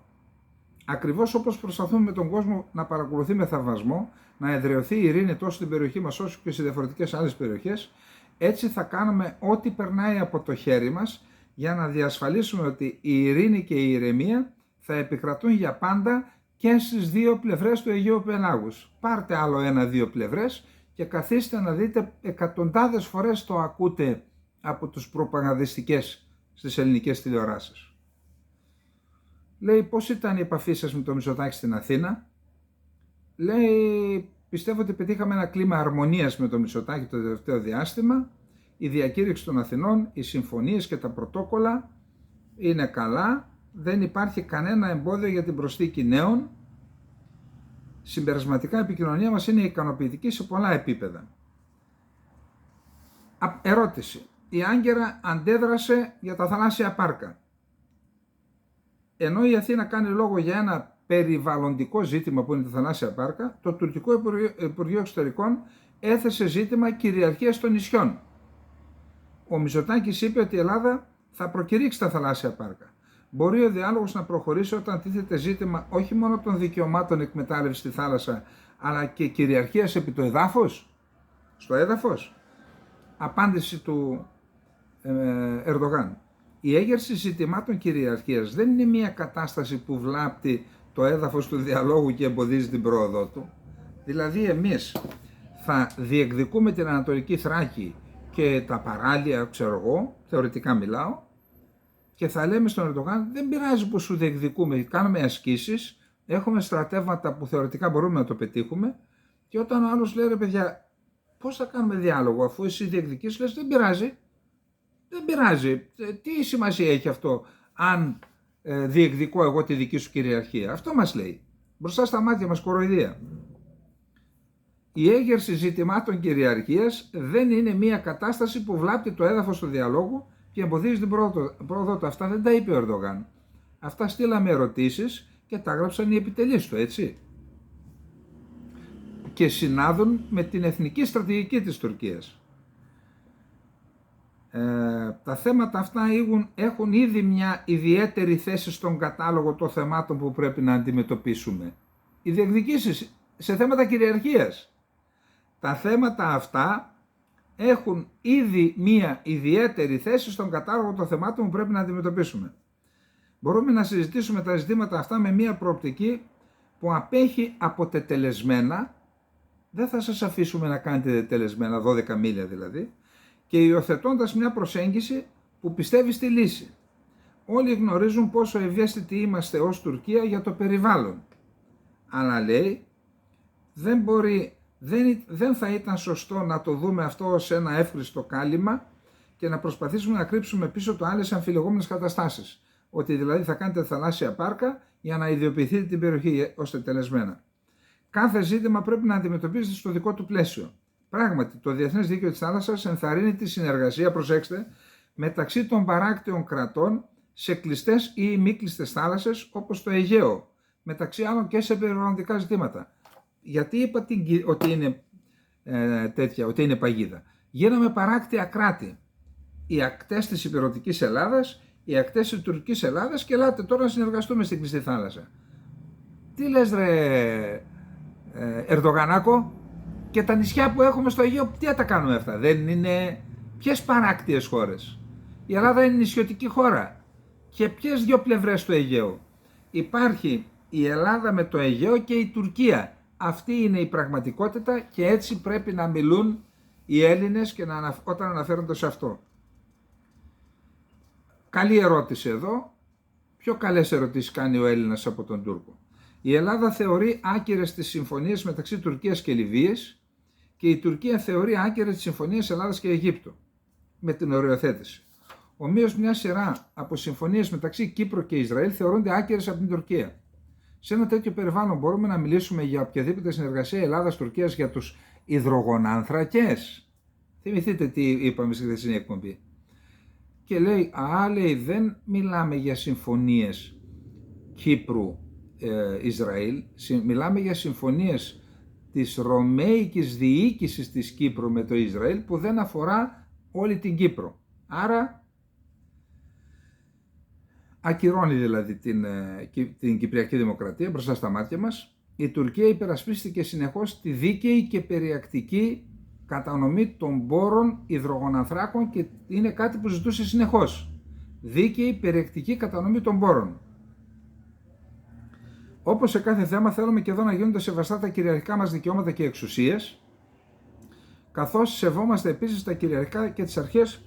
Ακριβώς όπως προσπαθούμε με τον κόσμο να παρακολουθεί με θαυμασμό, να εδραιωθεί η ειρήνη τόσο στην περιοχή μας όσο και σε διαφορετικές άλλες περιοχές, έτσι θα κάνουμε ό,τι περνάει από το χέρι μας για να διασφαλίσουμε ότι η ειρήνη και η ηρεμία θα επικρατούν για πάντα και στις δύο πλευρές του Αιγαίου Πελάγους. Πάρτε άλλο 1-2 πλευρές και καθίστε να δείτε, εκατοντάδες φορές το ακούτε από τους προπαγανδιστικές στις ελληνικές τηλεοράσεις. Λέει, πώς ήταν η επαφή σας με τον Μητσοτάκη στην Αθήνα? Λέει, πιστεύω ότι πετύχαμε ένα κλίμα αρμονίας με τον Μητσοτάκη το τελευταίο διάστημα. Η διακήρυξη των Αθηνών, οι συμφωνίες και τα πρωτόκολλα είναι καλά. Δεν υπάρχει κανένα εμπόδιο για την προσθήκη νέων. Συμπερασματικά η επικοινωνία μας είναι ικανοποιητική σε πολλά επίπεδα. Ερώτηση. Η Άγκυρα αντέδρασε για τα θαλάσσια πάρκα. Ενώ η Αθήνα κάνει λόγο για ένα περιβαλλοντικό ζήτημα που είναι τα θαλάσσια πάρκα, το τουρκικό Υπουργείο Εξωτερικών έθεσε ζήτημα κυριαρχίας των νησιών. Ο Μητσοτάκης είπε ότι η Ελλάδα θα προκηρύξει τα θαλάσσια πάρκα. Μπορεί ο διάλογος να προχωρήσει όταν τίθεται ζήτημα όχι μόνο των δικαιωμάτων εκμετάλλευσης στη θάλασσα, αλλά και κυριαρχίας επί το εδάφος, στο έδαφος? Απάντηση του Ερντογάν. Η έγερση ζητημάτων κυριαρχίας δεν είναι μια κατάσταση που βλάπτει το έδαφος του διαλόγου και εμποδίζει την πρόοδό του. Δηλαδή εμείς θα διεκδικούμε την Ανατολική Θράκη και τα παράλια, ξέρω εγώ, θεωρητικά μιλάω, και θα λέμε στον Ερντογάν, δεν πειράζει που σου διεκδικούμε, κάνουμε ασκήσεις, έχουμε στρατεύματα που θεωρητικά μπορούμε να το πετύχουμε, και όταν ο άλλος λέει, ρε παιδιά, πώς θα κάνουμε διάλογο αφού εσύ διεκδικείς, λες, δεν πειράζει. Δεν πειράζει. Τι σημασία έχει αυτό αν διεκδικώ εγώ τη δική σου κυριαρχία? Αυτό μας λέει. Μπροστά στα μάτια μας κοροϊδία. Η έγερση ζητημάτων κυριαρχίας δεν είναι μια κατάσταση που βλάπτει το έδαφος του διαλόγου και εμποδίζει την πρόοδο του. Αυτά δεν τα είπε ο Ερντογάν. Αυτά στείλαμε ερωτήσεις και τα γράψαν οι επιτελείς του, έτσι. Και συνάδουν με την εθνική στρατηγική της Τουρκίας. Τα θέματα αυτά έχουν ήδη μια ιδιαίτερη θέση στον κατάλογο των θεμάτων που πρέπει να αντιμετωπίσουμε. Οι διεκδικήσεις σε θέματα κυριαρχίας. Τα θέματα αυτά έχουν ήδη μία ιδιαίτερη θέση στον κατάλογο των θεμάτων που πρέπει να αντιμετωπίσουμε. Μπορούμε να συζητήσουμε τα ζητήματα αυτά με μία προοπτική που απέχει από τετελεσμένα, δεν θα σας αφήσουμε να κάνετε τετελεσμένα, 12 μίλια δηλαδή, και υιοθετώντας μια προσέγγιση που πιστεύει στη λύση. Όλοι γνωρίζουν πόσο ευαίσθητοι είμαστε ως Τουρκία για το περιβάλλον. Αλλά λέει, δεν θα ήταν σωστό να το δούμε αυτό ως ένα εύχριστο κάλυμα και να προσπαθήσουμε να κρύψουμε πίσω το άλλες αμφιλεγόμενες καταστάσεις. Ότι δηλαδή θα κάνετε θαλάσσια πάρκα για να ιδιοποιηθείτε την περιοχή ως τετελεσμένα. Κάθε ζήτημα πρέπει να αντιμετωπίζεται στο δικό του πλαίσιο. Πράγματι, το Διεθνές Δίκαιο της Θάλασσας ενθαρρύνει τη συνεργασία, προσέξτε, μεταξύ των παράκτιων κρατών σε κλειστές ή μη κλειστές θάλασσες όπως το Αιγαίο, μεταξύ άλλων και σε περιβαλλοντικά ζητήματα. Γιατί είπα ότι είναι ότι είναι παγίδα. Γίναμε παράκτια κράτη. Οι ακτές της υπηρετικής Ελλάδας, οι ακτές της τουρκικής Ελλάδας και ελάτε τώρα να συνεργαστούμε στην κλειστή θάλασσα. Τι λες ρε Ερντογανάκο, και τα νησιά που έχουμε στο Αιγαίο, τι θα τα κάνουμε αυτά, δεν είναι ποιες παράκτιες χώρες? Η Ελλάδα είναι νησιωτική χώρα. Και ποιες δύο πλευρές του Αιγαίου? Υπάρχει η Ελλάδα με το Αιγαίο και η Τουρκία. Αυτή είναι η πραγματικότητα και έτσι πρέπει να μιλούν οι Έλληνες και όταν αναφέρονται σε αυτό. Καλή ερώτηση εδώ. Πιο καλές ερωτήσεις κάνει ο Έλληνας από τον Τούρκο. Η Ελλάδα θεωρεί άκυρες τις συμφωνίες μεταξύ Τουρκίας και Λιβύης και η Τουρκία θεωρεί άκυρες τις συμφωνίες Ελλάδας και Αιγύπτου με την οριοθέτηση. Ομοίως μια σειρά από συμφωνίες μεταξύ Κύπρου και Ισραήλ θεωρούνται άκυρες από την Τουρκία. Σε ένα τέτοιο περιβάλλον μπορούμε να μιλήσουμε για οποιαδήποτε συνεργασία Ελλάδας-Τουρκίας για τους υδρογονάνθρακες? Θυμηθείτε τι είπαμε στη χθεσινή εκπομπή. Και λέει, λέει, δεν μιλάμε για συμφωνίες Κύπρου-Ισραήλ, μιλάμε για συμφωνίες της Ρωμαϊκής διοίκησης της Κύπρου με το Ισραήλ που δεν αφορά όλη την Κύπρο. Άρα ακυρώνει δηλαδή την Κυπριακή Δημοκρατία μπροστά στα μάτια μας. Η Τουρκία υπερασπίστηκε συνεχώς τη δίκαιη και περιεκτική κατανομή των πόρων υδρογονανθράκων και είναι κάτι που ζητούσε συνεχώς. Δίκαιη, περιεκτική κατανομή των πόρων. Όπως σε κάθε θέμα θέλουμε και εδώ να γίνονται σεβαστά τα κυριαρχικά μας δικαιώματα και εξουσίες, καθώς σεβόμαστε επίσης τα κυριαρχικά και τις αρχές,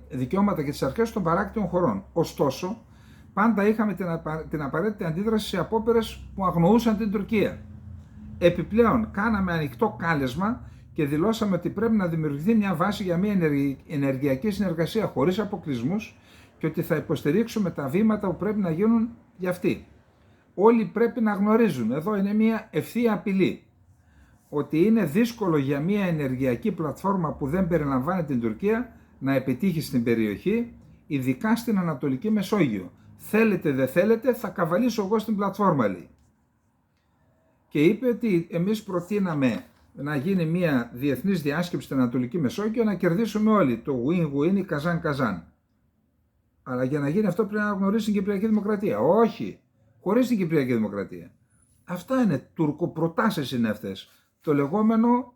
δικαιώματα και τις αρχές των παράκτιων χωρών. Ωστόσο, πάντα είχαμε την απαραίτητη αντίδραση σε απόπειρες που αγνοούσαν την Τουρκία. Επιπλέον, κάναμε ανοιχτό κάλεσμα και δηλώσαμε ότι πρέπει να δημιουργηθεί μια βάση για μια ενεργειακή συνεργασία χωρίς αποκλεισμούς και ότι θα υποστηρίξουμε τα βήματα που πρέπει να γίνουν για αυτή. Όλοι πρέπει να γνωρίζουν, εδώ είναι μια ευθεία απειλή, ότι είναι δύσκολο για μια ενεργειακή πλατφόρμα που δεν περιλαμβάνει την Τουρκία να επιτύχει στην περιοχή, ειδικά στην Ανατολική Μεσόγειο. Θέλετε δεν θέλετε, θα καβαλήσω εγώ στην πλατφόρμα, λέει. Και είπε ότι εμείς προτείναμε να γίνει μια διεθνής διάσκεψη στην Ανατολική Μεσόγειο να κερδίσουμε όλοι, το win-win ή καζάν-καζάν. Αλλά για να γίνει αυτό πρέπει να γνωρίσει την Κυπριακή Δημοκρατία. Όχι, χωρίς την Κυπριακή Δημοκρατία. Αυτά είναι τουρκοπροτάσεις είναι αυτές. Το λεγόμενο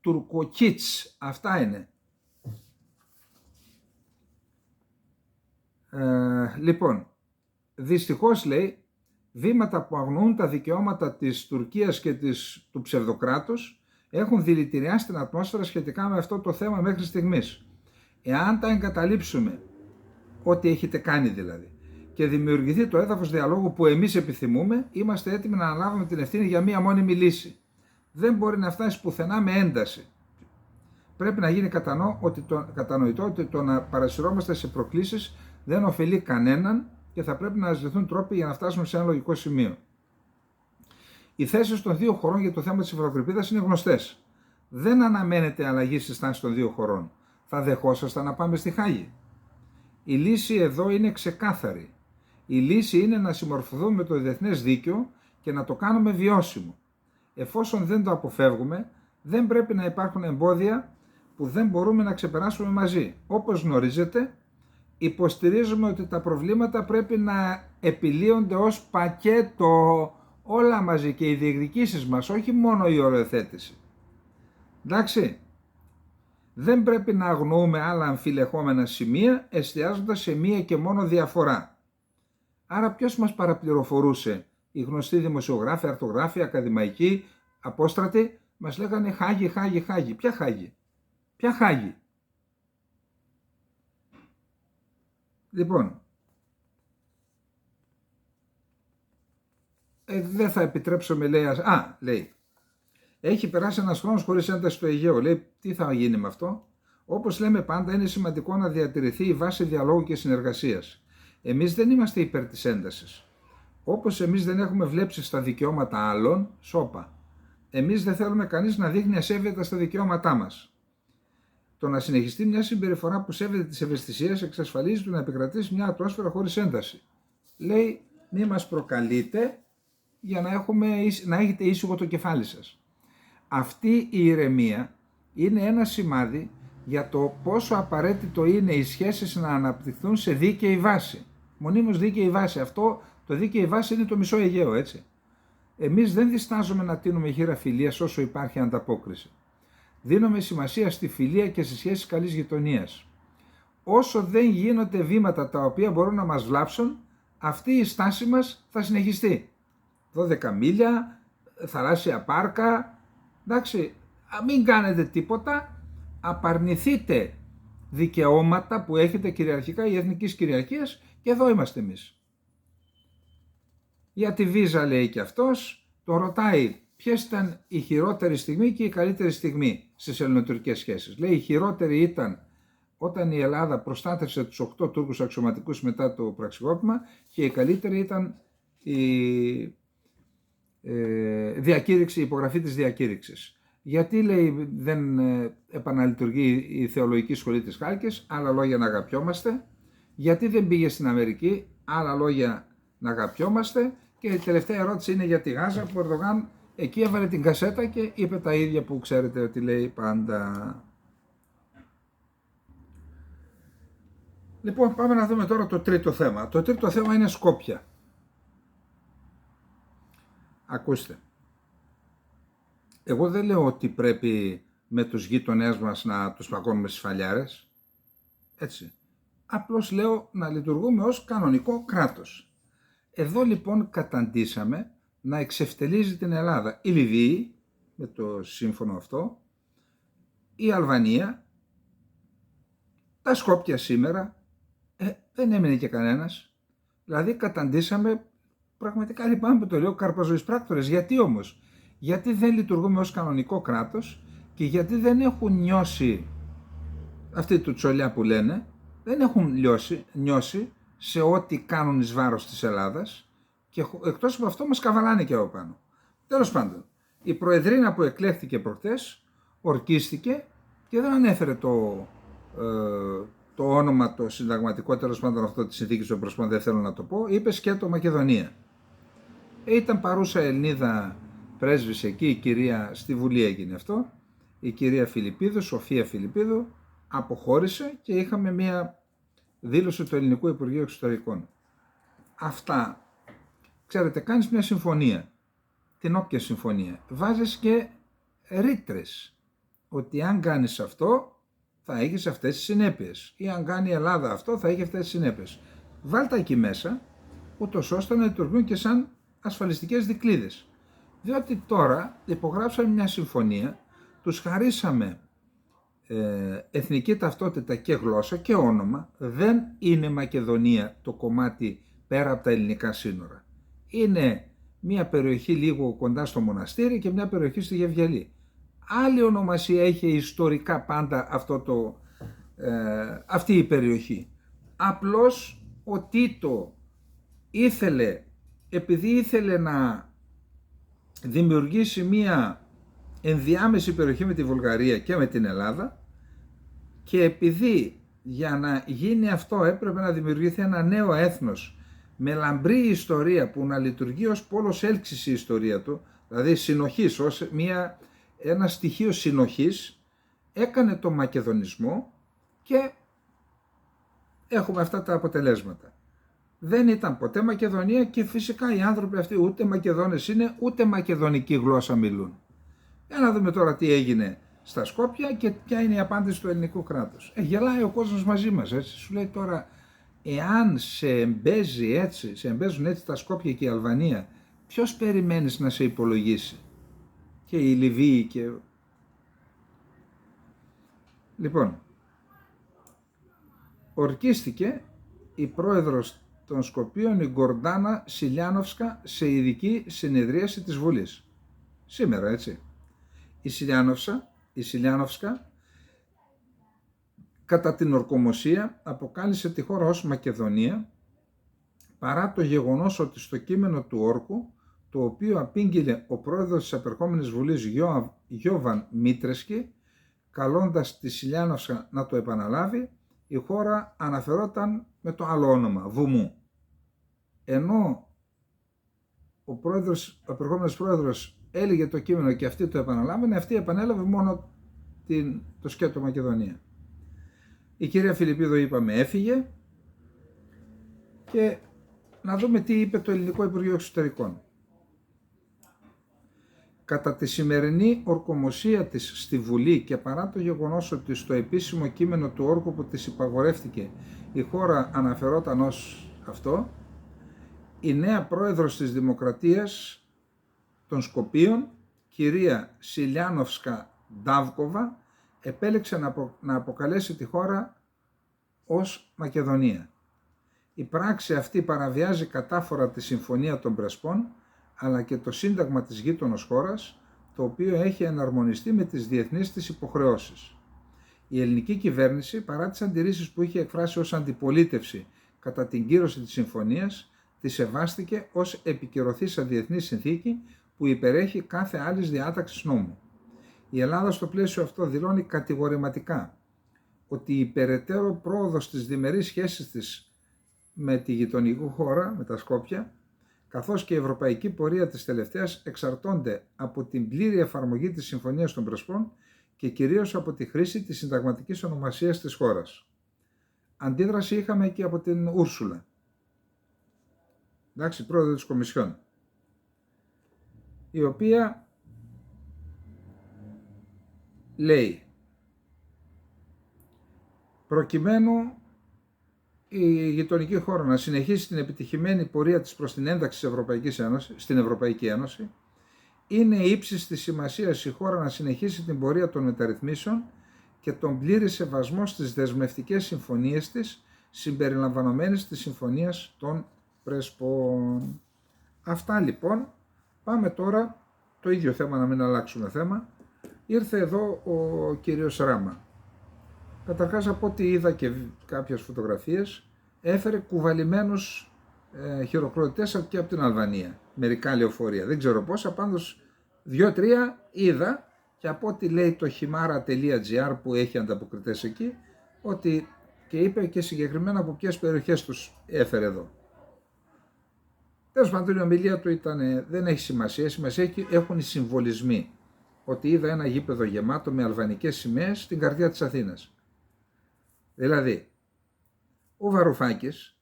τουρκοκίτς. Αυτά είναι. Λοιπόν, δυστυχώς λέει, βήματα που αγνοούν τα δικαιώματα της Τουρκίας και του ψευδοκράτους έχουν δηλητηριάσει την ατμόσφαιρα σχετικά με αυτό το θέμα μέχρι στιγμής. Εάν τα εγκαταλείψουμε, ό,τι έχετε κάνει δηλαδή, και δημιουργηθεί το έδαφος διαλόγου που εμείς επιθυμούμε, είμαστε έτοιμοι να αναλάβουμε την ευθύνη για μία μόνιμη λύση. Δεν μπορεί να φτάσει πουθενά με ένταση. Πρέπει να γίνει κατανοητό ότι το να παρασυρώμαστε σε προκλήσεις δεν ωφελεί κανέναν και θα πρέπει να ζητηθούν τρόποι για να φτάσουμε σε ένα λογικό σημείο. Οι θέσεις των δύο χωρών για το θέμα της υφαλοκρηπίδας είναι γνωστές. Δεν αναμένεται αλλαγή στις στάσεις των δύο χωρών. Θα δεχόσασταν να πάμε στη Χάγη? Η λύση εδώ είναι ξεκάθαρη. Η λύση είναι να συμμορφωθούμε με το διεθνές δίκαιο και να το κάνουμε βιώσιμο. Εφόσον δεν το αποφεύγουμε, δεν πρέπει να υπάρχουν εμπόδια που δεν μπορούμε να ξεπεράσουμε μαζί. Όπως γνωρίζετε, υποστηρίζουμε ότι τα προβλήματα πρέπει να επιλύονται ως πακέτο όλα μαζί και οι διεκδικήσεις μας, όχι μόνο η οριοθέτηση. Εντάξει, Δεν πρέπει να αγνοούμε άλλα αμφιλεχόμενα σημεία, εστιάζοντας σε μία και μόνο διαφορά. Άρα ποιος μας παραπληροφορούσε? Οι γνωστοί δημοσιογράφοι, αρτογράφοι, ακαδημαϊκοί, απόστρατοι, μας λέγανε Χάγη, Χάγη, Χάγη. Ποια Χάγη? Ποια Χάγη? Λοιπόν, δεν θα επιτρέψουμε, λέει, λέει, έχει περάσει ένας χρόνος χωρίς ένταση στο Αιγαίο. Λέει, τι θα γίνει με αυτό? Όπως λέμε πάντα, είναι σημαντικό να διατηρηθεί η βάση διαλόγου και συνεργασίας. Εμείς δεν είμαστε υπέρ της έντασης. Όπως εμείς δεν έχουμε βλέψει στα δικαιώματα άλλων, σώπα. Εμείς δεν θέλουμε κανείς να δείχνει ασέβεια στα δικαιώματά μας. Το να συνεχιστεί μια συμπεριφορά που σέβεται τις ευαισθησίες εξασφαλίζει το να επικρατήσει μια ατμόσφαιρα χωρίς ένταση. Λέει, μη μας προκαλείτε για να έχετε ήσυχο το κεφάλι σας. Αυτή η ηρεμία είναι ένα σημάδι για το πόσο απαραίτητο είναι οι σχέσεις να αναπτυχθούν σε δίκαιη βάση. Μονίμως δίκαιη βάση. Αυτό το δίκαιη βάση είναι το μισό Αιγαίο, έτσι. Εμείς δεν διστάζουμε να τίνουμε χείρα φιλίας όσο υπάρχει ανταπόκριση. Δίνουμε σημασία στη φιλία και στις σχέσεις καλής γειτονίας. Όσο δεν γίνονται βήματα τα οποία μπορούν να μας βλάψουν, αυτή η στάση μας θα συνεχιστεί. 12 μίλια, θαλάσσια πάρκα, εντάξει, μην κάνετε τίποτα, απαρνηθείτε δικαιώματα που έχετε κυριαρχικά ή εθνικής κυριαρχίας και εδώ είμαστε εμείς. Για τη Βίζα λέει και αυτός, τον ρωτάει ποιες ήταν η χειρότερη στιγμή και η καλύτερη στιγμή στις ελληνοτουρκικές σχέσεις. Λέει η χειρότερη ήταν όταν η Ελλάδα προστάτευσε τους 8 Τούρκους αξιωματικούς μετά το πραξικόπημα και η καλύτερη ήταν η διακήρυξη, η υπογραφή της διακήρυξης. Γιατί λέει δεν επαναλειτουργεί η θεολογική σχολή της Χάλκης? Άλλα λόγια να αγαπιόμαστε. Γιατί δεν πήγε στην Αμερική? Άλλα λόγια να αγαπιόμαστε. Και η τελευταία ερώτηση είναι για τη Γάζα, που ο Ερντογάν εκεί έβαλε την κασέτα και είπε τα ίδια που ξέρετε ότι λέει πάντα. Λοιπόν, πάμε να δούμε τώρα το τρίτο θέμα. Το τρίτο θέμα είναι Σκόπια. Ακούστε. Εγώ δεν λέω ότι πρέπει με τους γείτονές μας να τους παγώνουμε στις φαλιάρες. Έτσι. Απλώς λέω να λειτουργούμε ως κανονικό κράτος. Εδώ λοιπόν καταντήσαμε να εξευτελίζει την Ελλάδα η Λιβύη, με το σύμφωνο αυτό, η Αλβανία, τα Σκόπια σήμερα, δεν έμεινε και κανένας. Δηλαδή καταντήσαμε, πραγματικά λυπάμαι που το λέω, καρπαζοείς πράκτορες. Γιατί όμως? Γιατί δεν λειτουργούμε ως κανονικό κράτος και γιατί δεν έχουν νιώσει, αυτοί του τσολιά που λένε, δεν έχουν νιώσει σε ό,τι κάνουν εις βάρος της Ελλάδας και εκτός από αυτό μας καβαλάνε και από πάνω. Τέλος πάντων, η Προεδρίνα που εκλέχθηκε προχτές ορκίστηκε και δεν ανέφερε το όνομα το συνταγματικό, τέλος πάντων αυτό της συνθήκης των Προσώπων, δεν θέλω να το πω, είπε σκέτο Μακεδονία. Ήταν παρούσα Ελληνίδα πρέσβης εκεί, η κυρία, στη Βουλή έγινε αυτό, η κυρία Φιλιππίδου, Σοφία Φιλιππίδου, αποχώρησε και είχαμε μία δήλωση του Ελληνικού Υπουργείου Εξωτερικών. Αυτά, ξέρετε, κάνεις μια συμφωνία, την όποια συμφωνία, βάζεις και ρήτρες, ότι αν κάνεις αυτό θα έχεις αυτές τις συνέπειες ή αν κάνει η Ελλάδα αυτό θα έχει αυτές τις συνέπειες. Βάλτε εκεί μέσα, ούτως ώστε να λειτουργούν και σαν ασφαλιστικές δικλείδες. Διότι τώρα υπογράψαμε μια συμφωνία, τους χαρίσαμε εθνική ταυτότητα και γλώσσα και όνομα. Δεν είναι Μακεδονία το κομμάτι πέρα από τα ελληνικά σύνορα. Είναι μια περιοχή λίγο κοντά στο μοναστήρι και μια περιοχή στη Γεβγελή. Άλλη ονομασία έχει ιστορικά πάντα αυτή η περιοχή. Απλώς ο Τίτο ήθελε, επειδή ήθελε να δημιουργήσει μια ενδιάμεση περιοχή με τη Βουλγαρία και με την Ελλάδα και επειδή για να γίνει αυτό έπρεπε να δημιουργηθεί ένα νέο έθνος με λαμπρή ιστορία που να λειτουργεί ως πόλος έλξης η ιστορία του, δηλαδή συνοχής, ως ένα στοιχείο συνοχής, έκανε το μακεδονισμό και έχουμε αυτά τα αποτελέσματα. Δεν ήταν ποτέ Μακεδονία και φυσικά οι άνθρωποι αυτοί ούτε Μακεδόνες είναι, ούτε μακεδονική γλώσσα μιλούν. Για να δούμε τώρα τι έγινε στα Σκόπια και ποια είναι η απάντηση του ελληνικού κράτους. Γελάει ο κόσμος μαζί μας, έτσι. Σου λέει τώρα, εάν σε εμπέζουν έτσι τα Σκόπια και η Αλβανία, ποιος περιμένεις να σε υπολογίσει? Και η Λιβύη και... Λοιπόν, ορκίστηκε η πρόεδρος των Σκοπίων, η Γκορντάνα Σιλιάνοφσκα, σε ειδική συνεδρίαση της Βουλής. Σήμερα, έτσι. Η Σιλιάνοφσκα, κατά την ορκομοσία, αποκάλυψε τη χώρα ως Μακεδονία, παρά το γεγονός ότι στο κείμενο του όρκου, το οποίο απήγγειλε ο πρόεδρος της απερχόμενης Βουλής Γιώβαν Μίτρεσκι, καλώντας τη Σιλιάνοφσκα να το επαναλάβει, η χώρα αναφερόταν με το άλλο όνομα, Βουμού. Ενώ ο απερχόμενος πρόεδρος έλεγε το κείμενο και αυτή το επαναλάβαινε, αυτή επανέλαβε μόνο το σκέτο Μακεδονία. Η κυρία Φιλιππίδου, είπαμε, έφυγε, και να δούμε τι είπε το Ελληνικό Υπουργείο Εξωτερικών. Κατά τη σημερινή ορκομοσία της στη Βουλή και παρά το γεγονός ότι στο επίσημο κείμενο του όρκου που της υπαγορεύτηκε η χώρα αναφερόταν ως αυτό, η νέα πρόεδρος της Δημοκρατίας των Σκοπίων, κυρία Σιλιάνοφσκα Ντάβκοβα, επέλεξε να αποκαλέσει τη χώρα ως Μακεδονία. Η πράξη αυτή παραβιάζει κατάφορα τη Συμφωνία των Πρεσπών, αλλά και το Σύνταγμα της γείτονος χώρας, το οποίο έχει εναρμονιστεί με τις διεθνείς της υποχρεώσεις. Η ελληνική κυβέρνηση, παρά τις αντιρρήσεις που είχε εκφράσει ως αντιπολίτευση κατά την κύρωση της συμφωνίας, τη σεβάστηκε ως επικυρωθήσα διεθνή συνθήκη που υπερέχει κάθε άλλης διάταξης νόμου. Η Ελλάδα στο πλαίσιο αυτό δηλώνει κατηγορηματικά ότι η περαιτέρω πρόοδος της διμερείς σχέσης της με τη γειτονική χώρα, με τα Σκόπια, καθώς και η ευρωπαϊκή πορεία της τελευταίας εξαρτώνται από την πλήρη εφαρμογή της Συμφωνίας των Πρεσπών και κυρίως από τη χρήση της συνταγματικής ονομασίας της χώρας. Αντίδραση είχαμε και από την Ούρσουλα, εντάξει, πρόεδρο της Κομισιόν, η οποία λέει, προκειμένου η γειτονική χώρα να συνεχίσει την επιτυχημένη πορεία της προς την ένταξη στην Ευρωπαϊκή Ένωση, είναι ύψης της σημασίας η χώρα να συνεχίσει την πορεία των μεταρρυθμίσεων και τον πλήρη σεβασμό στις δεσμευτικές συμφωνίες της, συμπεριλαμβανομένης της Συμφωνίας των Πρεσπών. Αυτά λοιπόν. Πάμε τώρα, το ίδιο θέμα, να μην αλλάξουμε θέμα. Ήρθε εδώ ο κύριος Ράμα. Καταρχάς, από ό,τι είδα και κάποιες φωτογραφίες, έφερε κουβαλημένους χειροκροτητές και από την Αλβανία. Μερικά λεωφορεία, δεν ξέρω πόσα, πάντως 2-3 είδα, και από ό,τι λέει το χιμάρα.gr που έχει ανταποκριτές εκεί, ότι και είπε και συγκεκριμένα από ποιες περιοχές τους έφερε εδώ. Τέλος πάντων, η ομιλία του δεν έχει σημασία, έχουν οι συμβολισμοί. Ότι είδα ένα γήπεδο γεμάτο με αλβανικές σημαίες στην καρδιά της Αθήνας. Δηλαδή, ο Βαρουφάκης,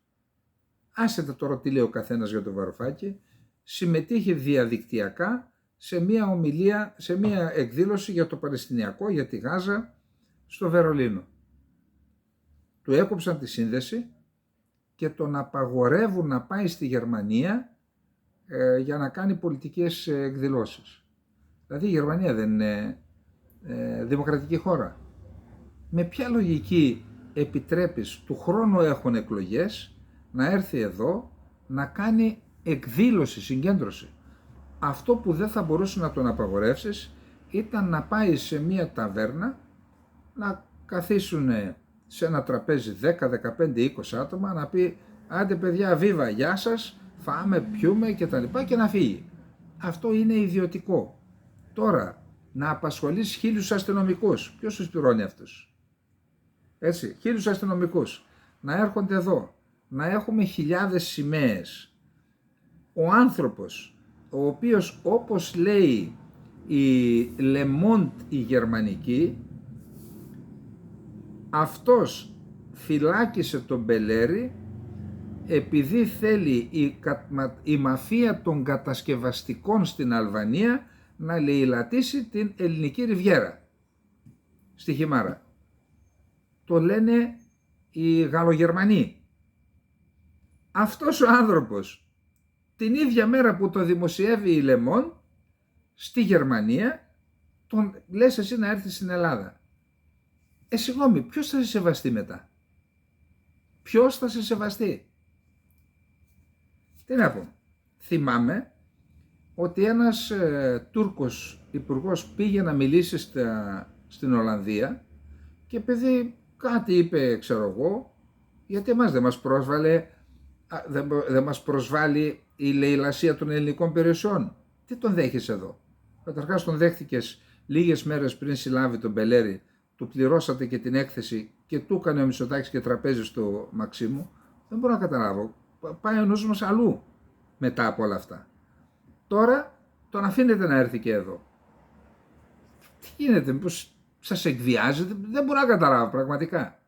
άσετε τώρα τι λέει ο καθένας για τον Βαρουφάκη, συμμετείχε διαδικτυακά σε μια ομιλία, σε μια εκδήλωση για το Παλαιστινιακό, για τη Γάζα, στο Βερολίνο. Του έκοψαν τη σύνδεση και τον απαγορεύουν να πάει στη Γερμανία για να κάνει πολιτικές εκδηλώσεις. Δηλαδή η Γερμανία δεν είναι δημοκρατική χώρα. Με ποια λογική επιτρέπεις, του χρόνου έχουν εκλογές, να έρθει εδώ να κάνει εκδήλωση, συγκέντρωση? Αυτό που δεν θα μπορούσε να τον απαγορεύσεις ήταν να πάει σε μια ταβέρνα, να καθίσουν σε ένα τραπέζι 10, 15, 20 άτομα, να πει άντε παιδιά, βίβα, γεια σας, φάμε, πιούμε και να φύγει. Αυτό είναι ιδιωτικό. Τώρα, να απασχολείς 1.000 αστυνομικούς, ποιος τους πληρώνει αυτούς? Έτσι, 1.000 αστυνομικούς, να έρχονται εδώ, να έχουμε χιλιάδες σημαίες. Ο άνθρωπος, ο οποίος, όπως λέει η Le Monde η γερμανική, αυτός φυλάκισε τον Μπελέρη επειδή θέλει η μαφία των κατασκευαστικών στην Αλβανία να λαιλατίσει την ελληνική ριβιέρα. στη Χιμάρα. Το λένε οι Γαλλογερμανοί. Αυτός ο άνθρωπος την ίδια μέρα που το δημοσιεύει η Le Monde στη Γερμανία, τον λες εσύ να έρθει στην Ελλάδα. Συγγνώμη, ποιος θα σε σεβαστεί μετά? Ποιος θα σε σεβαστεί? Τι να πω. Θυμάμαι ότι ένας Τούρκος υπουργός πήγε να μιλήσει στην Ολλανδία και επειδή κάτι είπε, ξέρω εγώ, γιατί εμάς δεν μας πρόσβαλε, δεν μας προσβάλλει η λαιλασία των ελληνικών περιουσιών. Τι τον δέχεσαι εδώ? Καταρχάς τον δέχτηκες λίγες μέρες πριν συλλάβει τον Μπελέρη, του πληρώσατε και την έκθεση και του έκανε ο Μητσοτάκης και τραπέζι στο Μαξίμου. Δεν μπορώ να καταλάβω. Πάει ο νους μας αλλού μετά από όλα αυτά. Τώρα τον αφήνετε να έρθει και εδώ. Τι γίνεται, μήπως σας εκβιάζετε? Δεν μπορώ να καταλάβω πραγματικά.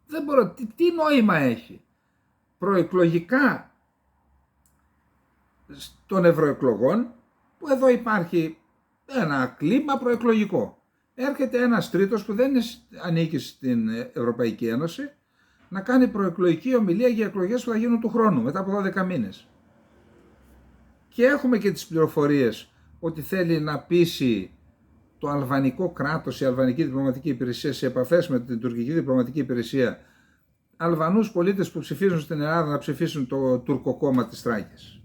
Δεν μπορώ, τι νόημα έχει προεκλογικά των ευρωεκλογών, που εδώ υπάρχει ένα κλίμα προεκλογικό. Έρχεται ένας τρίτος που δεν ανήκει στην Ευρωπαϊκή Ένωση να κάνει προεκλογική ομιλία για εκλογές που θα γίνουν του χρόνου, μετά από 12 μήνες. Και έχουμε και τις πληροφορίες ότι θέλει να πείσει το αλβανικό κράτος, η αλβανική διπλωματική υπηρεσία, σε επαφές με την τουρκική διπλωματική υπηρεσία, Αλβανούς πολίτες που ψηφίζουν στην Ελλάδα να ψηφίσουν το τουρκοκόμμα της Τράκης.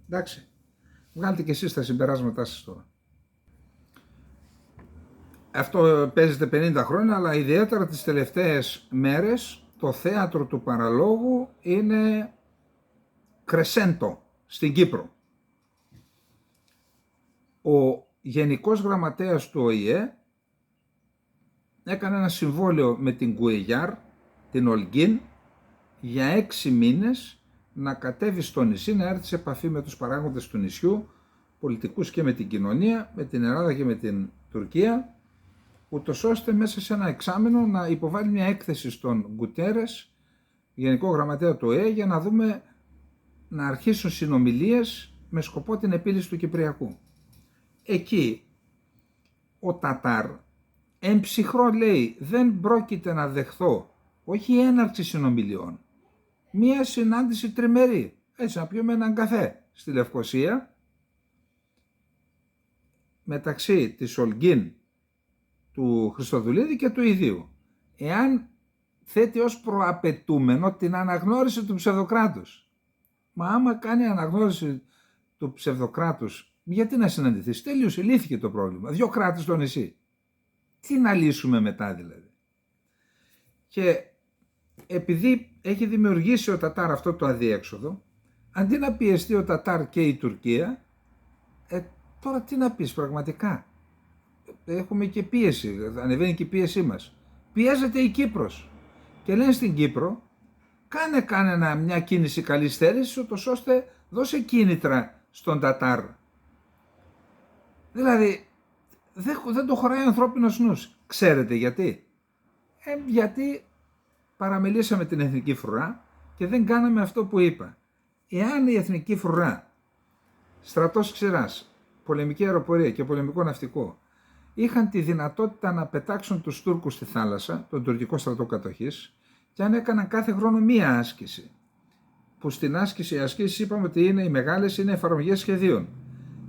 Εντάξει, βγάλετε και εσείς τα συμπεράσματά σας τώρα. Αυτό παίζεται 50 χρόνια, αλλά ιδιαίτερα τις τελευταίες μέρες το θέατρο του παραλόγου είναι κρεσέντο στην Κύπρο. Ο Γενικός Γραμματέας του ΟΗΕ έκανε ένα συμβόλαιο με την Κουεγιάρ, την Ολγκίν, για 6 μήνες να κατέβει στο νησί, να έρθει σε επαφή με τους παράγοντες του νησιού, πολιτικούς και με την κοινωνία, με την Ελλάδα και με την Τουρκία, ούτως ώστε μέσα σε ένα εξάμηνο να υποβάλει μια έκθεση στον Γκουτέρες, Γενικό Γραμματέα του ΟΗΕ, για να δούμε να αρχίσουν συνομιλίες με σκοπό την επίλυση του Κυπριακού. Εκεί ο Τατάρ εμψυχρό λέει, δεν πρόκειται να δεχθώ όχι έναρξη συνομιλιών, μία συνάντηση τριμερή, έτσι να πιούμε έναν καφέ στη Λευκοσία μεταξύ της Ολγκίν, του Χριστοδουλίδη και του ιδίου, εάν θέτει ως προαπαιτούμενο την αναγνώριση του ψευδοκράτους. Μα άμα κάνει αναγνώριση του ψευδοκράτους, γιατί να συναντηθείς? Τέλειωσε, λύθηκε το πρόβλημα. 2 κράτη στο νησί. Τι να λύσουμε μετά δηλαδή? Και επειδή έχει δημιουργήσει ο Τατάρ αυτό το αδιέξοδο, αντί να πιεστεί ο Τατάρ και η Τουρκία, τώρα τι να πεις πραγματικά? Έχουμε και πίεση, ανεβαίνει και η πίεσή μας. Πιέζεται η Κύπρος και λένε στην Κύπρο, κάνε μια κίνηση καλής θέλησης, ούτως ώστε δώσε κίνητρα στον Τατάρ. Δηλαδή δεν το χωράει ο ανθρώπινος νους. Ξέρετε γιατί? Γιατί παραμελήσαμε την εθνική φρουρά και δεν κάναμε αυτό που είπα. Εάν η εθνική φρουρά, στρατός ξηράς, πολεμική αεροπορία και πολεμικό ναυτικό είχαν τη δυνατότητα να πετάξουν τους Τούρκους στη θάλασσα, τον τουρκικό στρατό κατοχής, και αν έκαναν κάθε χρόνο μία άσκηση, που στην άσκηση, οι ασκήσεις είπαμε ότι οι μεγάλες είναι εφαρμογές σχεδίων,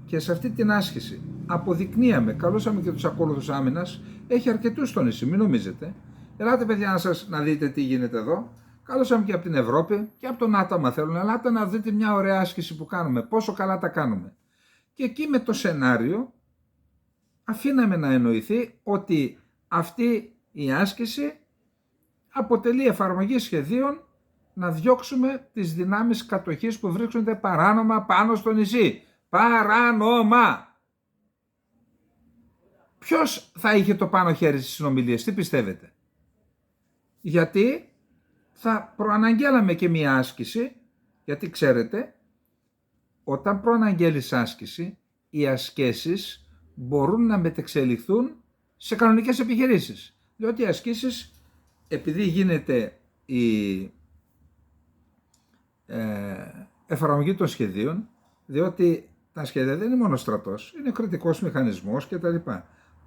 και σε αυτή την άσκηση αποδεικνύαμε, καλούσαμε και τους ακόλουθους άμυνας, έχει αρκετούς στο νησί, μην νομίζετε. Ελάτε παιδιά να δείτε τι γίνεται εδώ. Καλούσαμε και από την Ευρώπη και από τον ΝΑΤΟ, άμα θέλουν. Ελάτε να δείτε μια ωραία άσκηση που κάνουμε, πόσο καλά τα κάνουμε. Και εκεί με το σενάριο αφήναμε να εννοηθεί ότι αυτή η άσκηση αποτελεί εφαρμογή σχεδίων να διώξουμε τις δυνάμεις κατοχής που βρίσκονται παράνομα πάνω στο νησί. Παράνομα! Ποιος θα είχε το πάνω χέρι στις συνομιλίες, τι πιστεύετε? Γιατί θα προαναγγέλαμε και μία άσκηση, γιατί ξέρετε, όταν προαναγγέλεις άσκηση, οι ασκήσεις μπορούν να μετεξελιχθούν σε κανονικές επιχειρήσεις. Διότι οι ασκήσεις, επειδή γίνεται η εφαρμογή των σχεδίων, διότι τα σχέδια δεν είναι μόνο στρατός, είναι κριτικός μηχανισμός κτλ.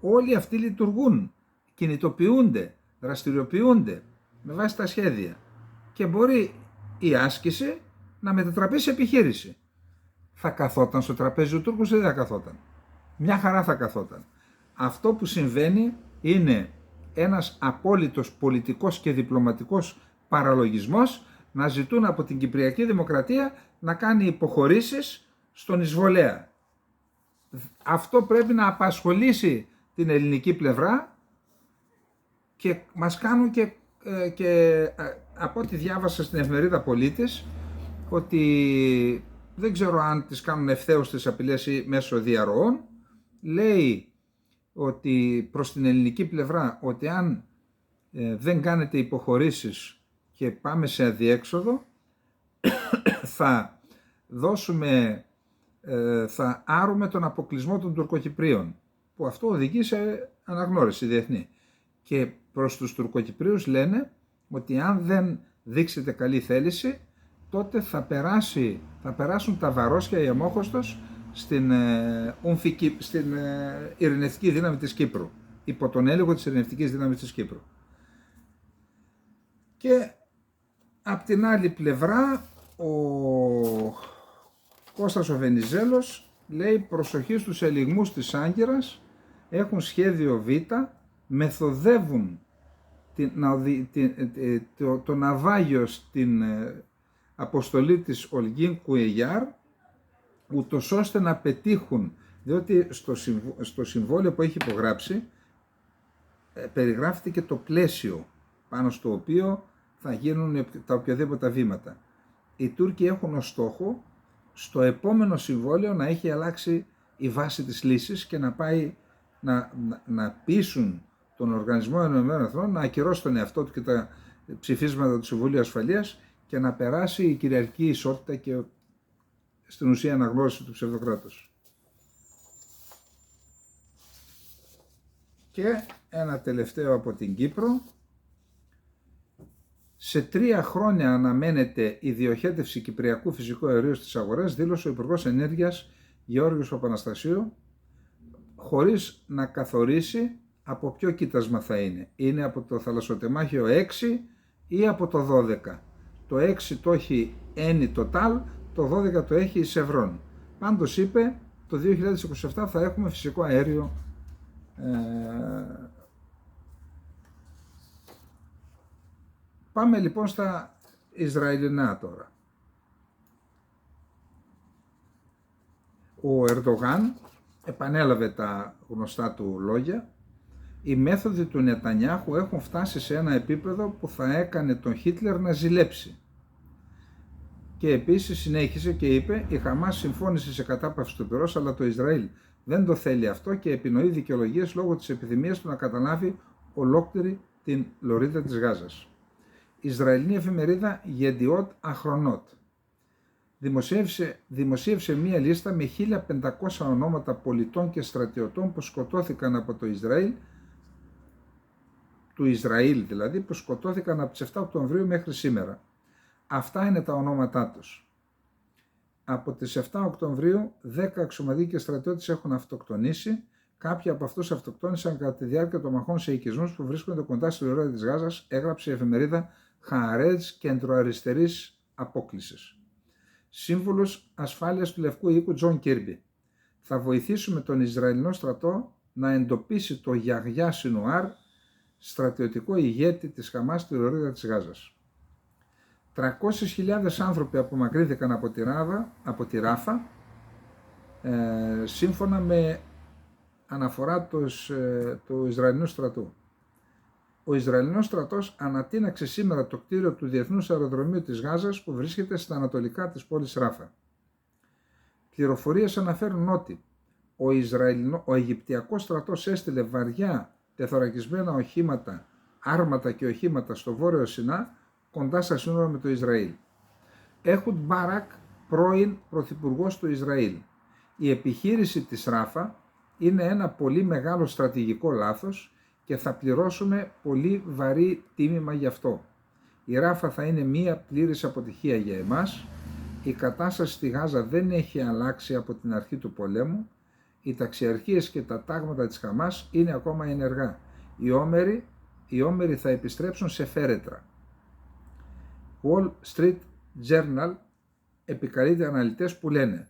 Όλοι αυτοί λειτουργούν κινητοποιούνται, δραστηριοποιούνται με βάση τα σχέδια και μπορεί η άσκηση να μετατραπεί σε επιχείρηση. Θα καθόταν στο τραπέζι ο Τούρκος ή δεν θα καθόταν? Μια χαρά θα καθόταν. Αυτό που συμβαίνει είναι ένας απόλυτος πολιτικός και διπλωματικός παραλογισμός να ζητούν από την Κυπριακή Δημοκρατία να κάνει υποχωρήσεις στον εισβολέα. Αυτό πρέπει να απασχολήσει την ελληνική πλευρά και μας κάνουν και από ό,τι διάβασα στην εφημερίδα Πολίτης, ότι δεν ξέρω αν τις κάνουν ευθέως τις απειλές ή μέσω διαρροών, λέει ότι προς την ελληνική πλευρά ότι αν δεν κάνετε υποχωρήσεις και πάμε σε αδιέξοδο θα άρουμε τον αποκλεισμό των Τουρκοκυπρίων, που αυτό οδηγεί σε αναγνώριση διεθνή. Και προς τους Τουρκοκυπρίους λένε ότι αν δεν δείξετε καλή θέληση, τότε θα περάσουν τα βαρόσια, η αμόχωστος, στην ειρηνευτική δύναμη της Κύπρου, υπό τον έλεγχο της ειρηνευτικής δύναμης της Κύπρου. Και απ' την άλλη πλευρά ο Κώστας ο Βενιζέλος λέει προσοχή στους ελιγμούς της Άγκυρας, έχουν σχέδιο Β, μεθοδεύουν το ναυάγιο στην αποστολή της Ολγίν Κουεγιάρ, ούτως ώστε να πετύχουν, διότι στο συμβόλαιο που έχει υπογράψει περιγράφεται και το πλαίσιο πάνω στο οποίο θα γίνουν τα οποιαδήποτε βήματα. Οι Τούρκοι έχουν ως στόχο στο επόμενο συμβόλαιο να έχει αλλάξει η βάση της λύσης και να πάει να πείσουν τον Οργανισμό Ηνωμένων Εθνών να ακυρώσει τον εαυτό του και τα ψηφίσματα του Συμβουλίου Ασφαλείας και να περάσει η κυριαρχική ισότητα και στην ουσία αναγνώριση του ψευδοκράτους. Και ένα τελευταίο από την Κύπρο. Σε 3 χρόνια αναμένεται η διοχέτευση κυπριακού φυσικού αερίου στις αγορές, δήλωσε ο Υπουργός Ενέργειας Γεώργιος Παπαναστασίου, χωρίς να καθορίσει από ποιο κοίτασμα θα είναι. Είναι από το θαλασσοτεμάχιο 6 ή από το 12. Το 6 το έχει Eni Total, το 12 το έχει η Chevron. Πάντως είπε το 2027 θα έχουμε φυσικό αέριο Πάμε λοιπόν στα Ισραηλινά τώρα. Ο Ερντογάν επανέλαβε τα γνωστά του λόγια. Οι μέθοδοι του Νετανιάχου έχουν φτάσει σε ένα επίπεδο που θα έκανε τον Χίτλερ να ζηλέψει. Και επίσης συνέχισε και είπε: η Χαμάς συμφώνησε σε κατάπαυση του πυρός, αλλά το Ισραήλ δεν το θέλει αυτό και επινοεί δικαιολογίες λόγω της επιθυμίας του να καταλάβει ολόκληρη την λωρίδα της Γάζας. Ισραηλινή εφημερίδα Yediot Ahronot δημοσίευσε μία λίστα με 1.500 ονόματα πολιτών και στρατιωτών που σκοτώθηκαν από το Ισραήλ, του Ισραήλ δηλαδή, που σκοτώθηκαν από τις 7 Οκτωβρίου μέχρι σήμερα. Αυτά είναι τα ονόματά τους. Από τις 7 Οκτωβρίου 10 αξιωματικοί στρατιώτες έχουν αυτοκτονήσει. Κάποιοι από αυτούς αυτοκτόνησαν κατά τη διάρκεια των μαχών σε οικισμούς που βρίσκονται κοντά στη λωρίδα της Γάζας, έγραψε η εφημερίδα Χααρέτζ Κεντροαριστερής Απόκλησης. Σύμβουλος Ασφάλειας του Λευκού Οίκου Τζον Κίρμπι. Θα βοηθήσουμε τον Ισραηλινό στρατό να εντοπίσει το Γιαγιά Σινουάρ, στρατιωτικό ηγέτη της Χαμάς στη λωρίδα της Γάζας. 300.000 άνθρωποι απομακρύνθηκαν από τη Ράφα, σύμφωνα με αναφορά του Ισραηλινού στρατού. Ο Ισραηλινός στρατός ανατείναξε σήμερα το κτίριο του Διεθνούς Αεροδρομίου της Γάζας που βρίσκεται στα ανατολικά της πόλης Ράφα. Πληροφορίες αναφέρουν ότι ο Αιγυπτιακός στρατός έστειλε βαριά τεθωρακισμένα οχήματα, άρματα και οχήματα στο βόρειο Σινά, κοντά στα σύνορα με το Ισραήλ. Έχουντ Μπάρακ, πρώην πρωθυπουργός του Ισραήλ. Η επιχείρηση της Ράφα είναι ένα πολύ μεγάλο στρατηγικό λάθος και θα πληρώσουμε πολύ βαρύ τίμημα γι' αυτό. Η Ράφα θα είναι μία πλήρης αποτυχία για εμάς. Η κατάσταση στη Γάζα δεν έχει αλλάξει από την αρχή του πολέμου. Οι ταξιαρχίες και τα τάγματα της Χαμάς είναι ακόμα ενεργά. οι όμεροι θα επιστρέψουν σε φέρετρα. Wall Street Journal επικαλείται αναλυτές που λένε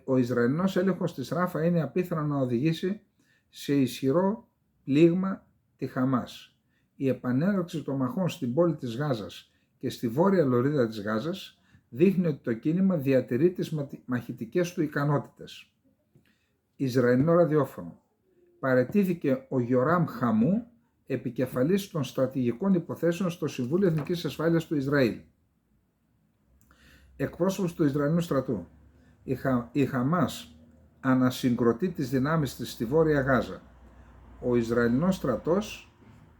ο Ισραηλινός έλεγχος της Ράφα είναι απίθανο να οδηγήσει σε ισχυρό πλήγμα τη Χαμάς. Η επανέναρξη των μαχών στην πόλη της Γάζας και στη βόρεια λωρίδα της Γάζας δείχνει ότι το κίνημα διατηρεί τις μαχητικές του ικανότητες. Ισραηλινό ραδιόφωνο. Παραιτήθηκε ο Γιοράμ Χαμού, επικεφαλής των στρατηγικών υποθέσεων στο Συμβούλιο Εθνικής Ασφάλειας του Ισραήλ. Εκπρόσωπος του Ισραηλινού στρατού. Η Χαμάς ανασυγκροτεί τις δυνάμεις της στη Βόρεια Γάζα. Ο Ισραηλινός στρατός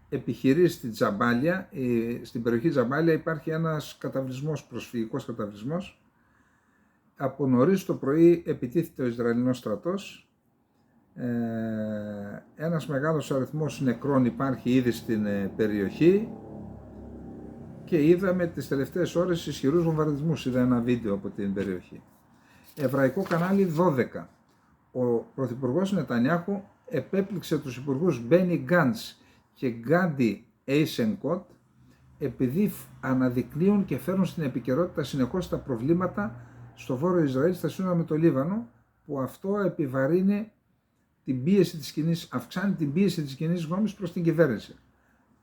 επιχειρεί στη Τζαμπάλια, στην περιοχή Τζαμπάλια υπάρχει ένας καταβλισμός, προσφυγικός καταβλισμός. Από νωρίς το πρωί επιτίθεται ο Ισραηλινός στρατός. Ένας μεγάλος αριθμός νεκρών υπάρχει ήδη στην περιοχή και είδαμε τις τελευταίες ώρες ισχυρούς βομβαρδισμούς. Είδα ένα βίντεο από την περιοχή. Εβραϊκό κανάλι 12. Ο πρωθυπουργός Νετανιάχου επέπληξε τους υπουργούς Μπένι Γκάντς και Γκάντι Έισενκοτ επειδή αναδεικνύουν και φέρνουν στην επικαιρότητα συνεχώς τα προβλήματα στο βόρειο Ισραήλ στα σύνορα με το Λίβανο, που αυτό επιβαρύνει την πίεση της κοινής, αυξάνει την πίεση της κοινής γνώμης προς την κυβέρνηση.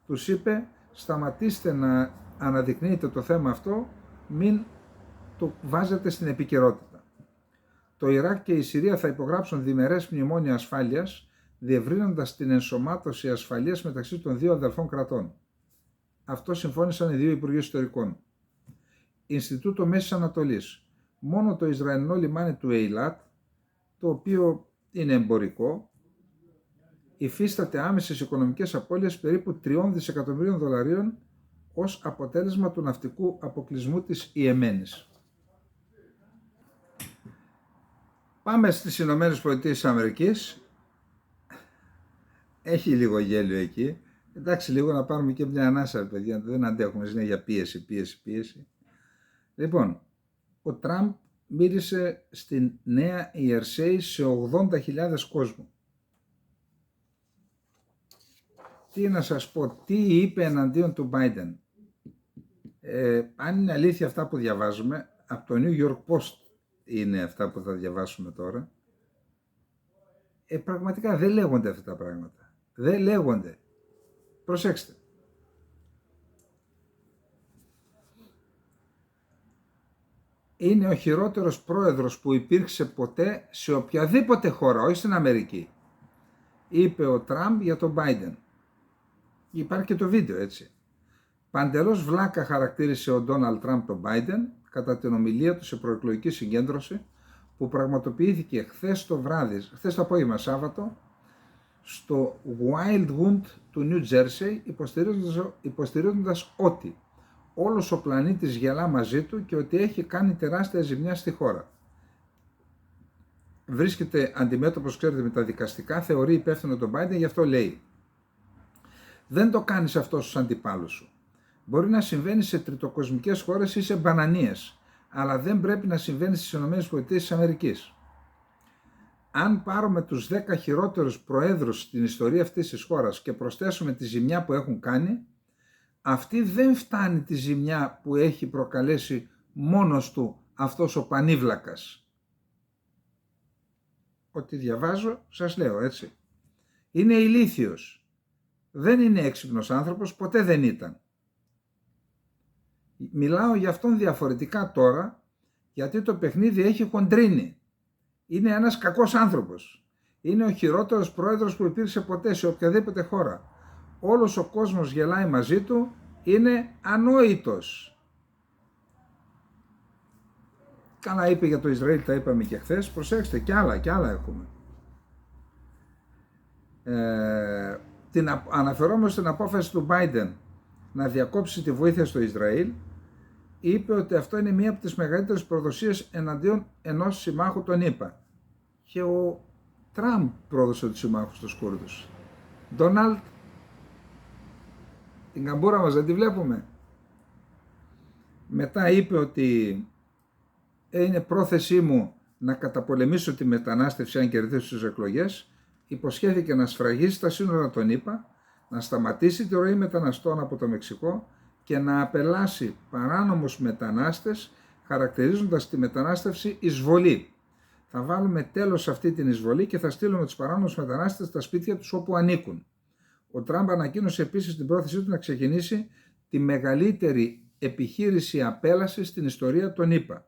Τους είπε σταματήστε να αναδεικνύετε το θέμα αυτό, μην το βάζετε στην επικαιρότητα. Το Ιράκ και η Συρία θα υπογράψουν διμερές μνημόνια ασφάλειας, διευρύνοντας την ενσωμάτωση ασφαλείας μεταξύ των δύο αδελφών κρατών. Αυτό συμφώνησαν οι δύο Υπουργοί Ιστορικών. Ινστιτούτο Μέσης Ανατολής. Μόνο το Ισραηλινό λιμάνι του Έιλατ, το οποίο είναι εμπορικό, υφίσταται άμεσες οικονομικές απώλειες περίπου 3 δισεκατομμυρίων δολαρίων ως αποτέλεσμα του ναυτικού αποκλεισμού της Ιεμένης. Πάμε στις Ηνωμένες Πολιτείες της Αμερικής. Έχει λίγο γέλιο εκεί. Εντάξει, λίγο να πάρουμε και μια ανάσα, παιδιά. Δεν αντέχουμε, είναι για πίεση. Λοιπόν, ο Τραμπ μίλησε στην Νέα Ιερσέη σε 80.000 κόσμο. Τι να σας πω, τι είπε εναντίον του Biden. Αν είναι αλήθεια αυτά που διαβάζουμε, από το New York Post είναι αυτά που θα διαβάσουμε τώρα, πραγματικά δεν λέγονται αυτά τα πράγματα. Δεν λέγονται. Προσέξτε. Είναι ο χειρότερος πρόεδρος που υπήρξε ποτέ σε οποιαδήποτε χώρα, όχι στην Αμερική, είπε ο Τραμπ για τον Biden. Υπάρχει και το βίντεο, έτσι. Παντελώς βλάκα χαρακτήρισε ο Ντόναλντ Τραμπ τον Biden κατά την ομιλία του σε προεκλογική συγκέντρωση που πραγματοποιήθηκε χθες το απόγευμα Σάββατο στο Wildwood του Νιου Τζέρσεϊ, υποστηρίζοντας ότι όλος ο πλανήτης γελά μαζί του και ότι έχει κάνει τεράστια ζημιά στη χώρα. Βρίσκεται αντιμέτωπος, ξέρετε, με τα δικαστικά, θεωρεί υπεύθυνο τον Biden, γι' αυτό λέει: δεν το κάνεις αυτό στους αντιπάλους σου. Μπορεί να συμβαίνει σε τριτοκοσμικές χώρες ή σε μπανανίες, αλλά δεν πρέπει να συμβαίνει στις ΗΠΑ. Αν πάρουμε τους 10 χειρότερους προέδρους στην ιστορία αυτής της χώρας και προσθέσουμε τη ζημιά που έχουν κάνει, αυτή δεν φτάνει τη ζημιά που έχει προκαλέσει μόνος του αυτός ο πανίβλακας. Ό,τι διαβάζω σας λέω, έτσι. Είναι ηλίθιος. Δεν είναι έξυπνος άνθρωπος, ποτέ δεν ήταν. Μιλάω για αυτόν διαφορετικά τώρα, γιατί το παιχνίδι έχει χοντρίνει. Είναι ένας κακός άνθρωπος. Είναι ο χειρότερος πρόεδρος που υπήρξε ποτέ σε οποιαδήποτε χώρα. Όλος ο κόσμος γελάει μαζί του, είναι ανόητος. Καλά είπε για το Ισραήλ, τα είπαμε και χθες. Προσέξτε, κι άλλα έχουμε. Αναφερόμενος στην απόφαση του Biden να διακόψει τη βοήθεια στο Ισραήλ, είπε ότι αυτό είναι μία από τις μεγαλύτερες προδοσίες εναντίον ενός συμμάχου των ΗΠΑ. Και ο Τραμπ πρόδωσε τους συμμάχους στους Κούρδους. Ντόναλντ, την καμπούρα μας δεν τη βλέπουμε. Μετά είπε ότι είναι πρόθεσή μου να καταπολεμήσω τη μετανάστευση αν κερδίσω τις εκλογές. Υποσχέθηκε να σφραγίσει τα σύνορα των ΗΠΑ, να σταματήσει τη ροή μεταναστών από το Μεξικό και να απελάσει παράνομους μετανάστες, χαρακτηρίζοντας τη μετανάστευση εισβολή. Θα βάλουμε τέλος σε αυτή την εισβολή και θα στείλουμε τους παράνομους μετανάστες στα σπίτια τους όπου ανήκουν. Ο Τραμπ ανακοίνωσε επίσης την πρόθεσή του να ξεκινήσει τη μεγαλύτερη επιχείρηση απέλασης στην ιστορία των ΗΠΑ.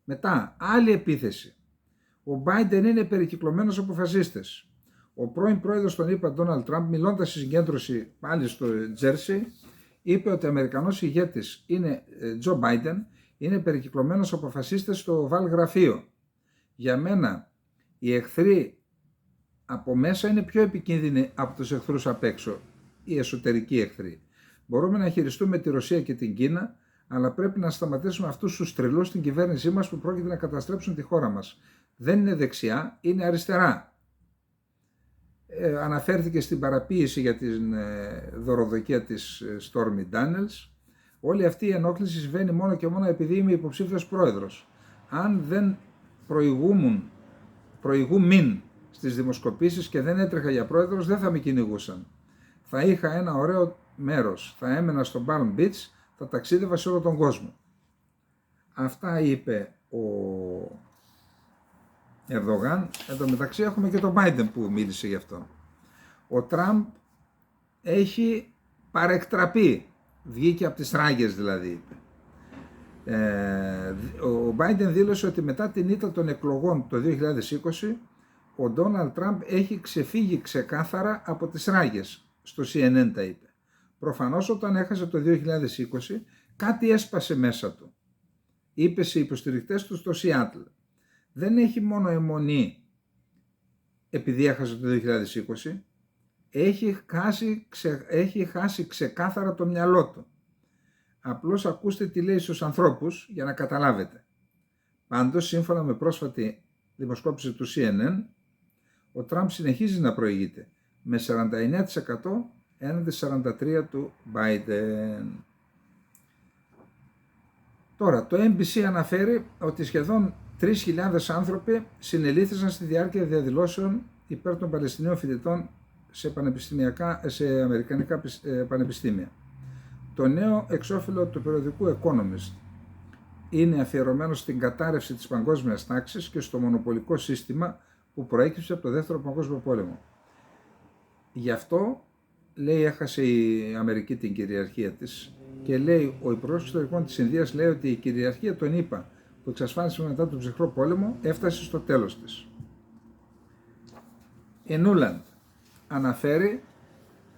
Μετά, άλλη επίθεση. Ο Biden είναι περικυκλωμένος από φασίστες. Ο πρώην πρόεδρος των ΗΠΑ, Ντόναλντ Τραμπ, μιλώντας στη συγκέντρωση πάλι στο Τζέρσι, είπε ότι ο Αμερικανός ηγέτης Τζο Μπάιντεν είναι περικυκλωμένος από φασίστες στο Οβάλ Γραφείο. Για μένα, οι εχθροί από μέσα είναι πιο επικίνδυνοι από τους εχθρούς απ' έξω, οι εσωτερικοί εχθροί. Μπορούμε να χειριστούμε τη Ρωσία και την Κίνα, αλλά πρέπει να σταματήσουμε αυτούς τους τρελούς στην κυβέρνησή μας που πρόκειται να καταστρέψουν τη χώρα μας. Δεν είναι δεξιά, είναι αριστερά. Αναφέρθηκε στην παραποίηση για την δωροδοκία της Stormy Daniels. Όλη αυτή η ενόχληση συμβαίνει μόνο και μόνο επειδή είμαι υποψήφιος πρόεδρος. Αν δεν προηγούμην στις δημοσκοπήσεις και δεν έτρεχα για πρόεδρος, δεν θα με κυνηγούσαν. Θα είχα ένα ωραίο μέρος, θα έμενα στο Palm Beach, θα ταξίδευα σε όλο τον κόσμο. Αυτά είπε ο Ερδογάν. Εν τω μεταξύ έχουμε και τον Biden που μίλησε γι' αυτό. Ο Τραμπ έχει παρεκτραπεί, βγήκε από τις ράγες δηλαδή, είπε. Ο Biden δήλωσε ότι μετά την ήττα των εκλογών το 2020 ο Ντόναλντ Τραμπ έχει ξεφύγει ξεκάθαρα από τις ράγες, στο CNN τα είπε. Προφανώς όταν έχασε το 2020 κάτι έσπασε μέσα του, είπε σε υποστηρικτές του στο Σιάτλ. Δεν έχει μόνο αιμονή επειδή έχασε το 2020, έχει χάσει ξεκάθαρα το μυαλό του. Απλώς ακούστε τι λέει στους ανθρώπους για να καταλάβετε. Πάντως, σύμφωνα με πρόσφατη δημοσκόπηση του CNN, ο Τραμπ συνεχίζει να προηγείται με 49% έναντι 43% του Biden. Τώρα, το NBC αναφέρει ότι σχεδόν 3.000 άνθρωποι συνελήφθησαν στη διάρκεια διαδηλώσεων υπέρ των Παλαιστινίων φοιτητών σε αμερικανικά πανεπιστήμια. Το νέο εξώφυλλο του περιοδικού Economist είναι αφιερωμένο στην κατάρρευση της παγκόσμιας τάξης και στο μονοπολικό σύστημα που προέκυψε από το Δεύτερο Παγκόσμιο Πόλεμο. Γι' αυτό, λέει, έχασε η Αμερική την κυριαρχία της και λέει, ο Υπουργός Εξωτερικών της Ινδίας λέει ότι η κυριαρχία των ΗΠΑ που εξασφάλισε μετά τον ψυχρό πόλεμο έφτασε στο τέλος της. Η Νούλαντ αναφέρει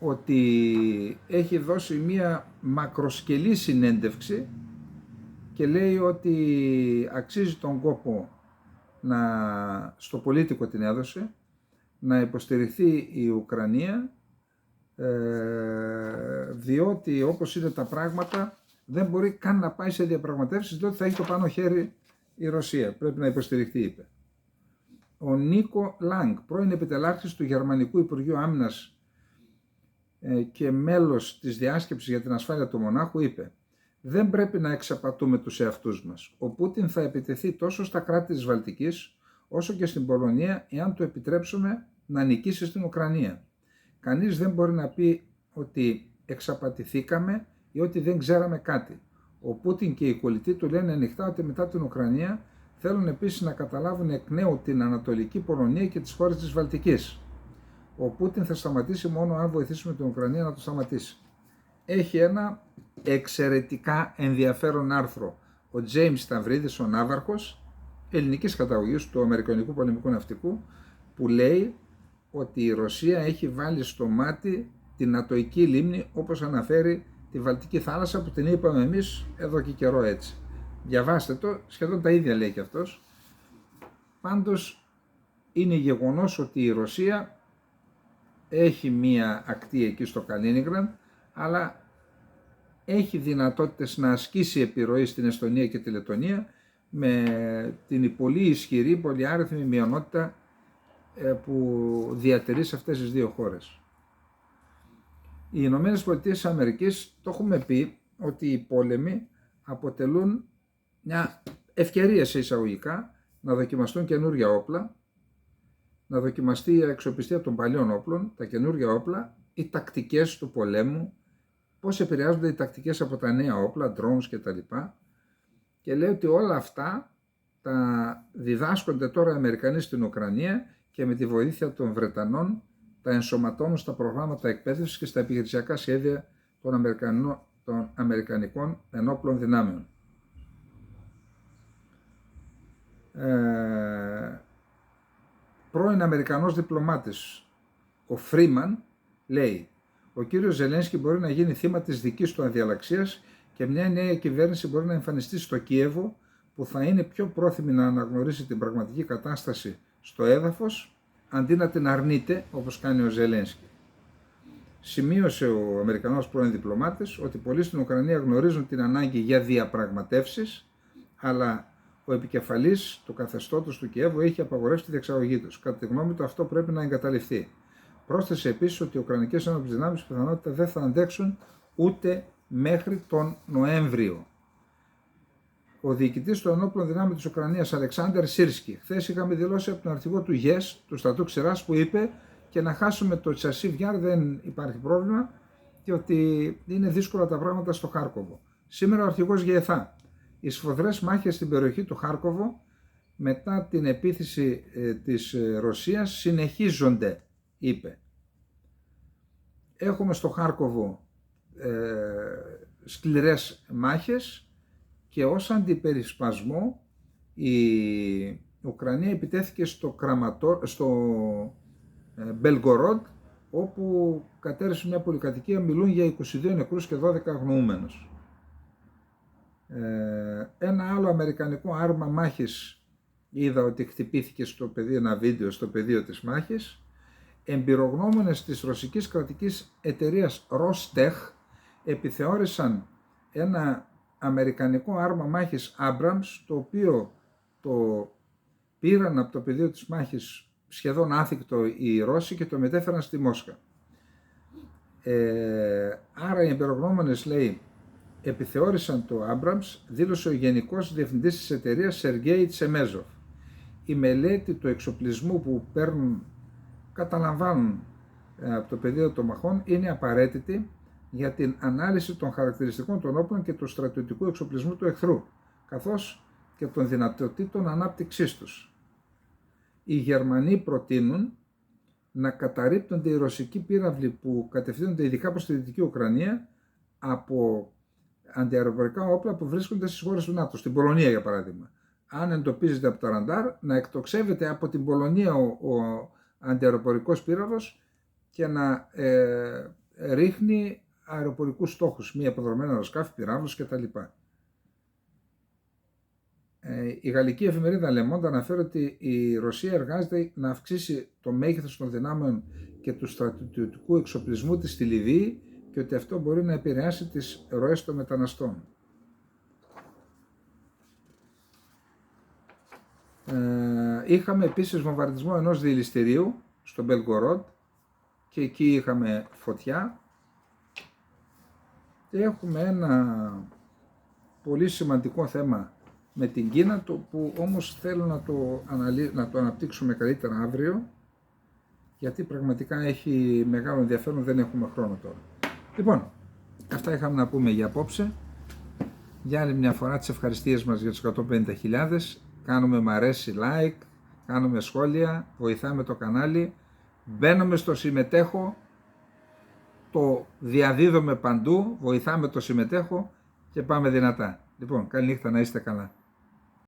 ότι έχει δώσει μία μακροσκελή συνέντευξη και λέει ότι αξίζει τον κόπο στο Πολίτικο την έδωσε, να υποστηριχθεί η Ουκρανία, διότι όπως είναι τα πράγματα δεν μπορεί καν να πάει σε διαπραγματεύσεις, διότι θα έχει το πάνω χέρι η Ρωσία. Πρέπει να υποστηριχθεί, είπε. Ο Νίκο Λάγκ, πρώην επιτελάρχης του Γερμανικού Υπουργείου Άμυνας και μέλος της διάσκεψης για την ασφάλεια του Μονάχου, είπε: δεν πρέπει να εξαπατούμε τους εαυτούς μας. Ο Πούτιν θα επιτεθεί τόσο στα κράτη της Βαλτικής, όσο και στην Πολωνία, εάν του επιτρέψουμε να νικήσει στην Ουκρανία. Κανείς δεν μπορεί να πει ότι εξαπατηθήκαμε ή ότι δεν ξέραμε κάτι. Ο Πούτιν και οι κολλητοί του λένε ανοιχτά ότι μετά την Ουκρανία θέλουν επίσης να καταλάβουν εκ νέου την Ανατολική Πολωνία και τις χώρες της Βαλτικής. Ο Πούτιν θα σταματήσει μόνο αν βοηθήσουμε την Ουκρανία να το σταματήσει. Έχει ένα εξαιρετικά ενδιαφέρον άρθρο ο Τζέιμς Σταυρίδης, ο ναύαρχος ελληνικής καταγωγής του Αμερικανικού πολεμικού ναυτικού, που λέει ότι η Ρωσία έχει βάλει στο μάτι την Ατοική λίμνη, όπως αναφέρει τη Βαλτική θάλασσα, που την είπαμε εμείς εδώ και καιρό έτσι. Διαβάστε το, σχεδόν τα ίδια λέει και αυτός. Πάντως είναι γεγονός ότι η Ρωσία έχει μία ακτή εκεί στο Καλίνιγκραντ, αλλά έχει δυνατότητες να ασκήσει επιρροή στην Εστονία και τη Λετονία με την πολύ ισχυρή, πολυάριθμη μειονότητα που διατηρεί σε αυτές τις δύο χώρες. Οι Ηνωμένες Πολιτείες της Αμερικής, το έχουμε πει, ότι οι πόλεμοι αποτελούν μια ευκαιρία σε εισαγωγικά να δοκιμαστούν καινούργια όπλα, να δοκιμαστεί η αξιοπιστία των παλιών όπλων, τα καινούργια όπλα, οι τακτικές του πολέμου, πώς επηρεάζονται οι τακτικές από τα νέα όπλα, drones κτλ. Και λέει ότι όλα αυτά τα διδάσκονται τώρα οι Αμερικανοί στην Ουκρανία και με τη βοήθεια των Βρετανών τα ενσωματώνουν στα προγράμματα εκπαίδευσης και στα επιχειρησιακά σχέδια των Αμερικανικών ενόπλων δυνάμεων. Πρώην Αμερικανός διπλωμάτης, ο Φρίμαν, λέει: ο κύριος Ζελένσκι μπορεί να γίνει θύμα της δικής του αδιαλαξίας και μια νέα κυβέρνηση μπορεί να εμφανιστεί στο Κίεβο που θα είναι πιο πρόθυμη να αναγνωρίσει την πραγματική κατάσταση στο έδαφος αντί να την αρνείται όπως κάνει ο Ζελένσκι. Σημείωσε ο Αμερικανός πρώην διπλωμάτης ότι πολλοί στην Ουκρανία γνωρίζουν την ανάγκη για διαπραγματεύσεις, αλλά ο επικεφαλής του καθεστώτος του Κιέβου έχει απαγορεύσει τη διεξαγωγή τους. Κατά τη γνώμη του, αυτό πρέπει να εγκαταλειφθεί. Πρόσθεσε επίσης ότι οι Ουκρανικές ένοπλες δυνάμεις πιθανότητα δεν θα αντέξουν ούτε μέχρι τον Νοέμβριο. Ο διοικητής των ενόπλων δυνάμεων της Ουκρανίας, Αλεξάνδερ Σίρσκι, χθες είχαμε δηλώσει από τον αρχηγό του ΓΕΣ, του στρατού Ξηράς, που είπε και να χάσουμε το Τσασίβιαρ δεν υπάρχει πρόβλημα και ότι είναι δύσκολα τα πράγματα στο Χάρκοβο. Σήμερα ο αρχηγός ΓΕΘΑ. Οι σφοδρές μάχες στην περιοχή του Χάρκοβο μετά την επίθεση της Ρωσίας συνεχίζονται, είπε. Έχουμε στο Χάρκοβο σκληρές μάχες και ως αντιπερισπασμό η Ουκρανία επιτέθηκε στο Μπελγκορόντ, όπου κατέρρισε μια πολυκατοικία, μιλούν για 22 νεκρούς και 12 αγνοούμενους. Ένα άλλο αμερικανικό άρμα μάχης είδα ότι χτυπήθηκε στο πεδίο, ένα βίντεο στο πεδίο της μάχης. Εμπειρογνώμονες της ρωσικής κρατικής εταιρείας Rostech επιθεώρησαν ένα αμερικανικό άρμα μάχης Abrams, το οποίο το πήραν από το πεδίο της μάχης σχεδόν άθικτο οι Ρώσοι και το μετέφεραν στη Μόσχα. Άρα οι εμπειρογνώμονες, λέει, επιθεώρησαν το Abrams, δήλωσε ο Γενικός Διευθυντής της εταιρείας Σεργέη Τσεμέζοφ. Η μελέτη του εξοπλισμού που καταλαμβάνουν από το πεδίο των μαχών είναι απαραίτητη για την ανάλυση των χαρακτηριστικών των όπλων και του στρατιωτικού εξοπλισμού του εχθρού, καθώς και των δυνατοτήτων ανάπτυξής τους. Οι Γερμανοί προτείνουν να καταρρίπτονται οι ρωσικοί πύραυλοι που κατευθύνονται ειδικά προς τη Δυτική Ουκρανία από αντιαεροπορικά όπλα που βρίσκονται στις χώρες του ΝΑΤΟ, στην Πολωνία για παράδειγμα. Αν εντοπίζεται από τα ραντάρ, να εκτοξεύεται από την Πολωνία ο αντιαεροπορικός πύραυλος και να ρίχνει αεροπορικούς στόχους, μη αποδρομένα αεροσκάφη, πυράβλους κτλ. Η γαλλική εφημερίδα Le Monde αναφέρει ότι η Ρωσία εργάζεται να αυξήσει το μέγεθος των δυνάμεων και του στρατιωτικού εξοπλισμού της στη Λιβύη και ότι αυτό μπορεί να επηρεάσει τις ροές των μεταναστών. Είχαμε επίσης βομβαρδισμό ενός διελιστηρίου στο Μπελγκορόντ και εκεί είχαμε φωτιά. Και έχουμε ένα πολύ σημαντικό θέμα με την Κίνα, το που όμως θέλω να το αναπτύξουμε καλύτερα αύριο, γιατί πραγματικά έχει μεγάλο ενδιαφέρον, δεν έχουμε χρόνο τώρα. Λοιπόν, αυτά είχαμε να πούμε για απόψε. Για άλλη μια φορά τις ευχαριστίες μας για τους 150.000. Κάνουμε μ' αρέσει like, κάνουμε σχόλια, βοηθάμε το κανάλι, μπαίνουμε στο συμμετέχω, το διαδίδουμε παντού, βοηθάμε το συμμετέχω και πάμε δυνατά. Λοιπόν, καλή νύχτα, να είστε καλά.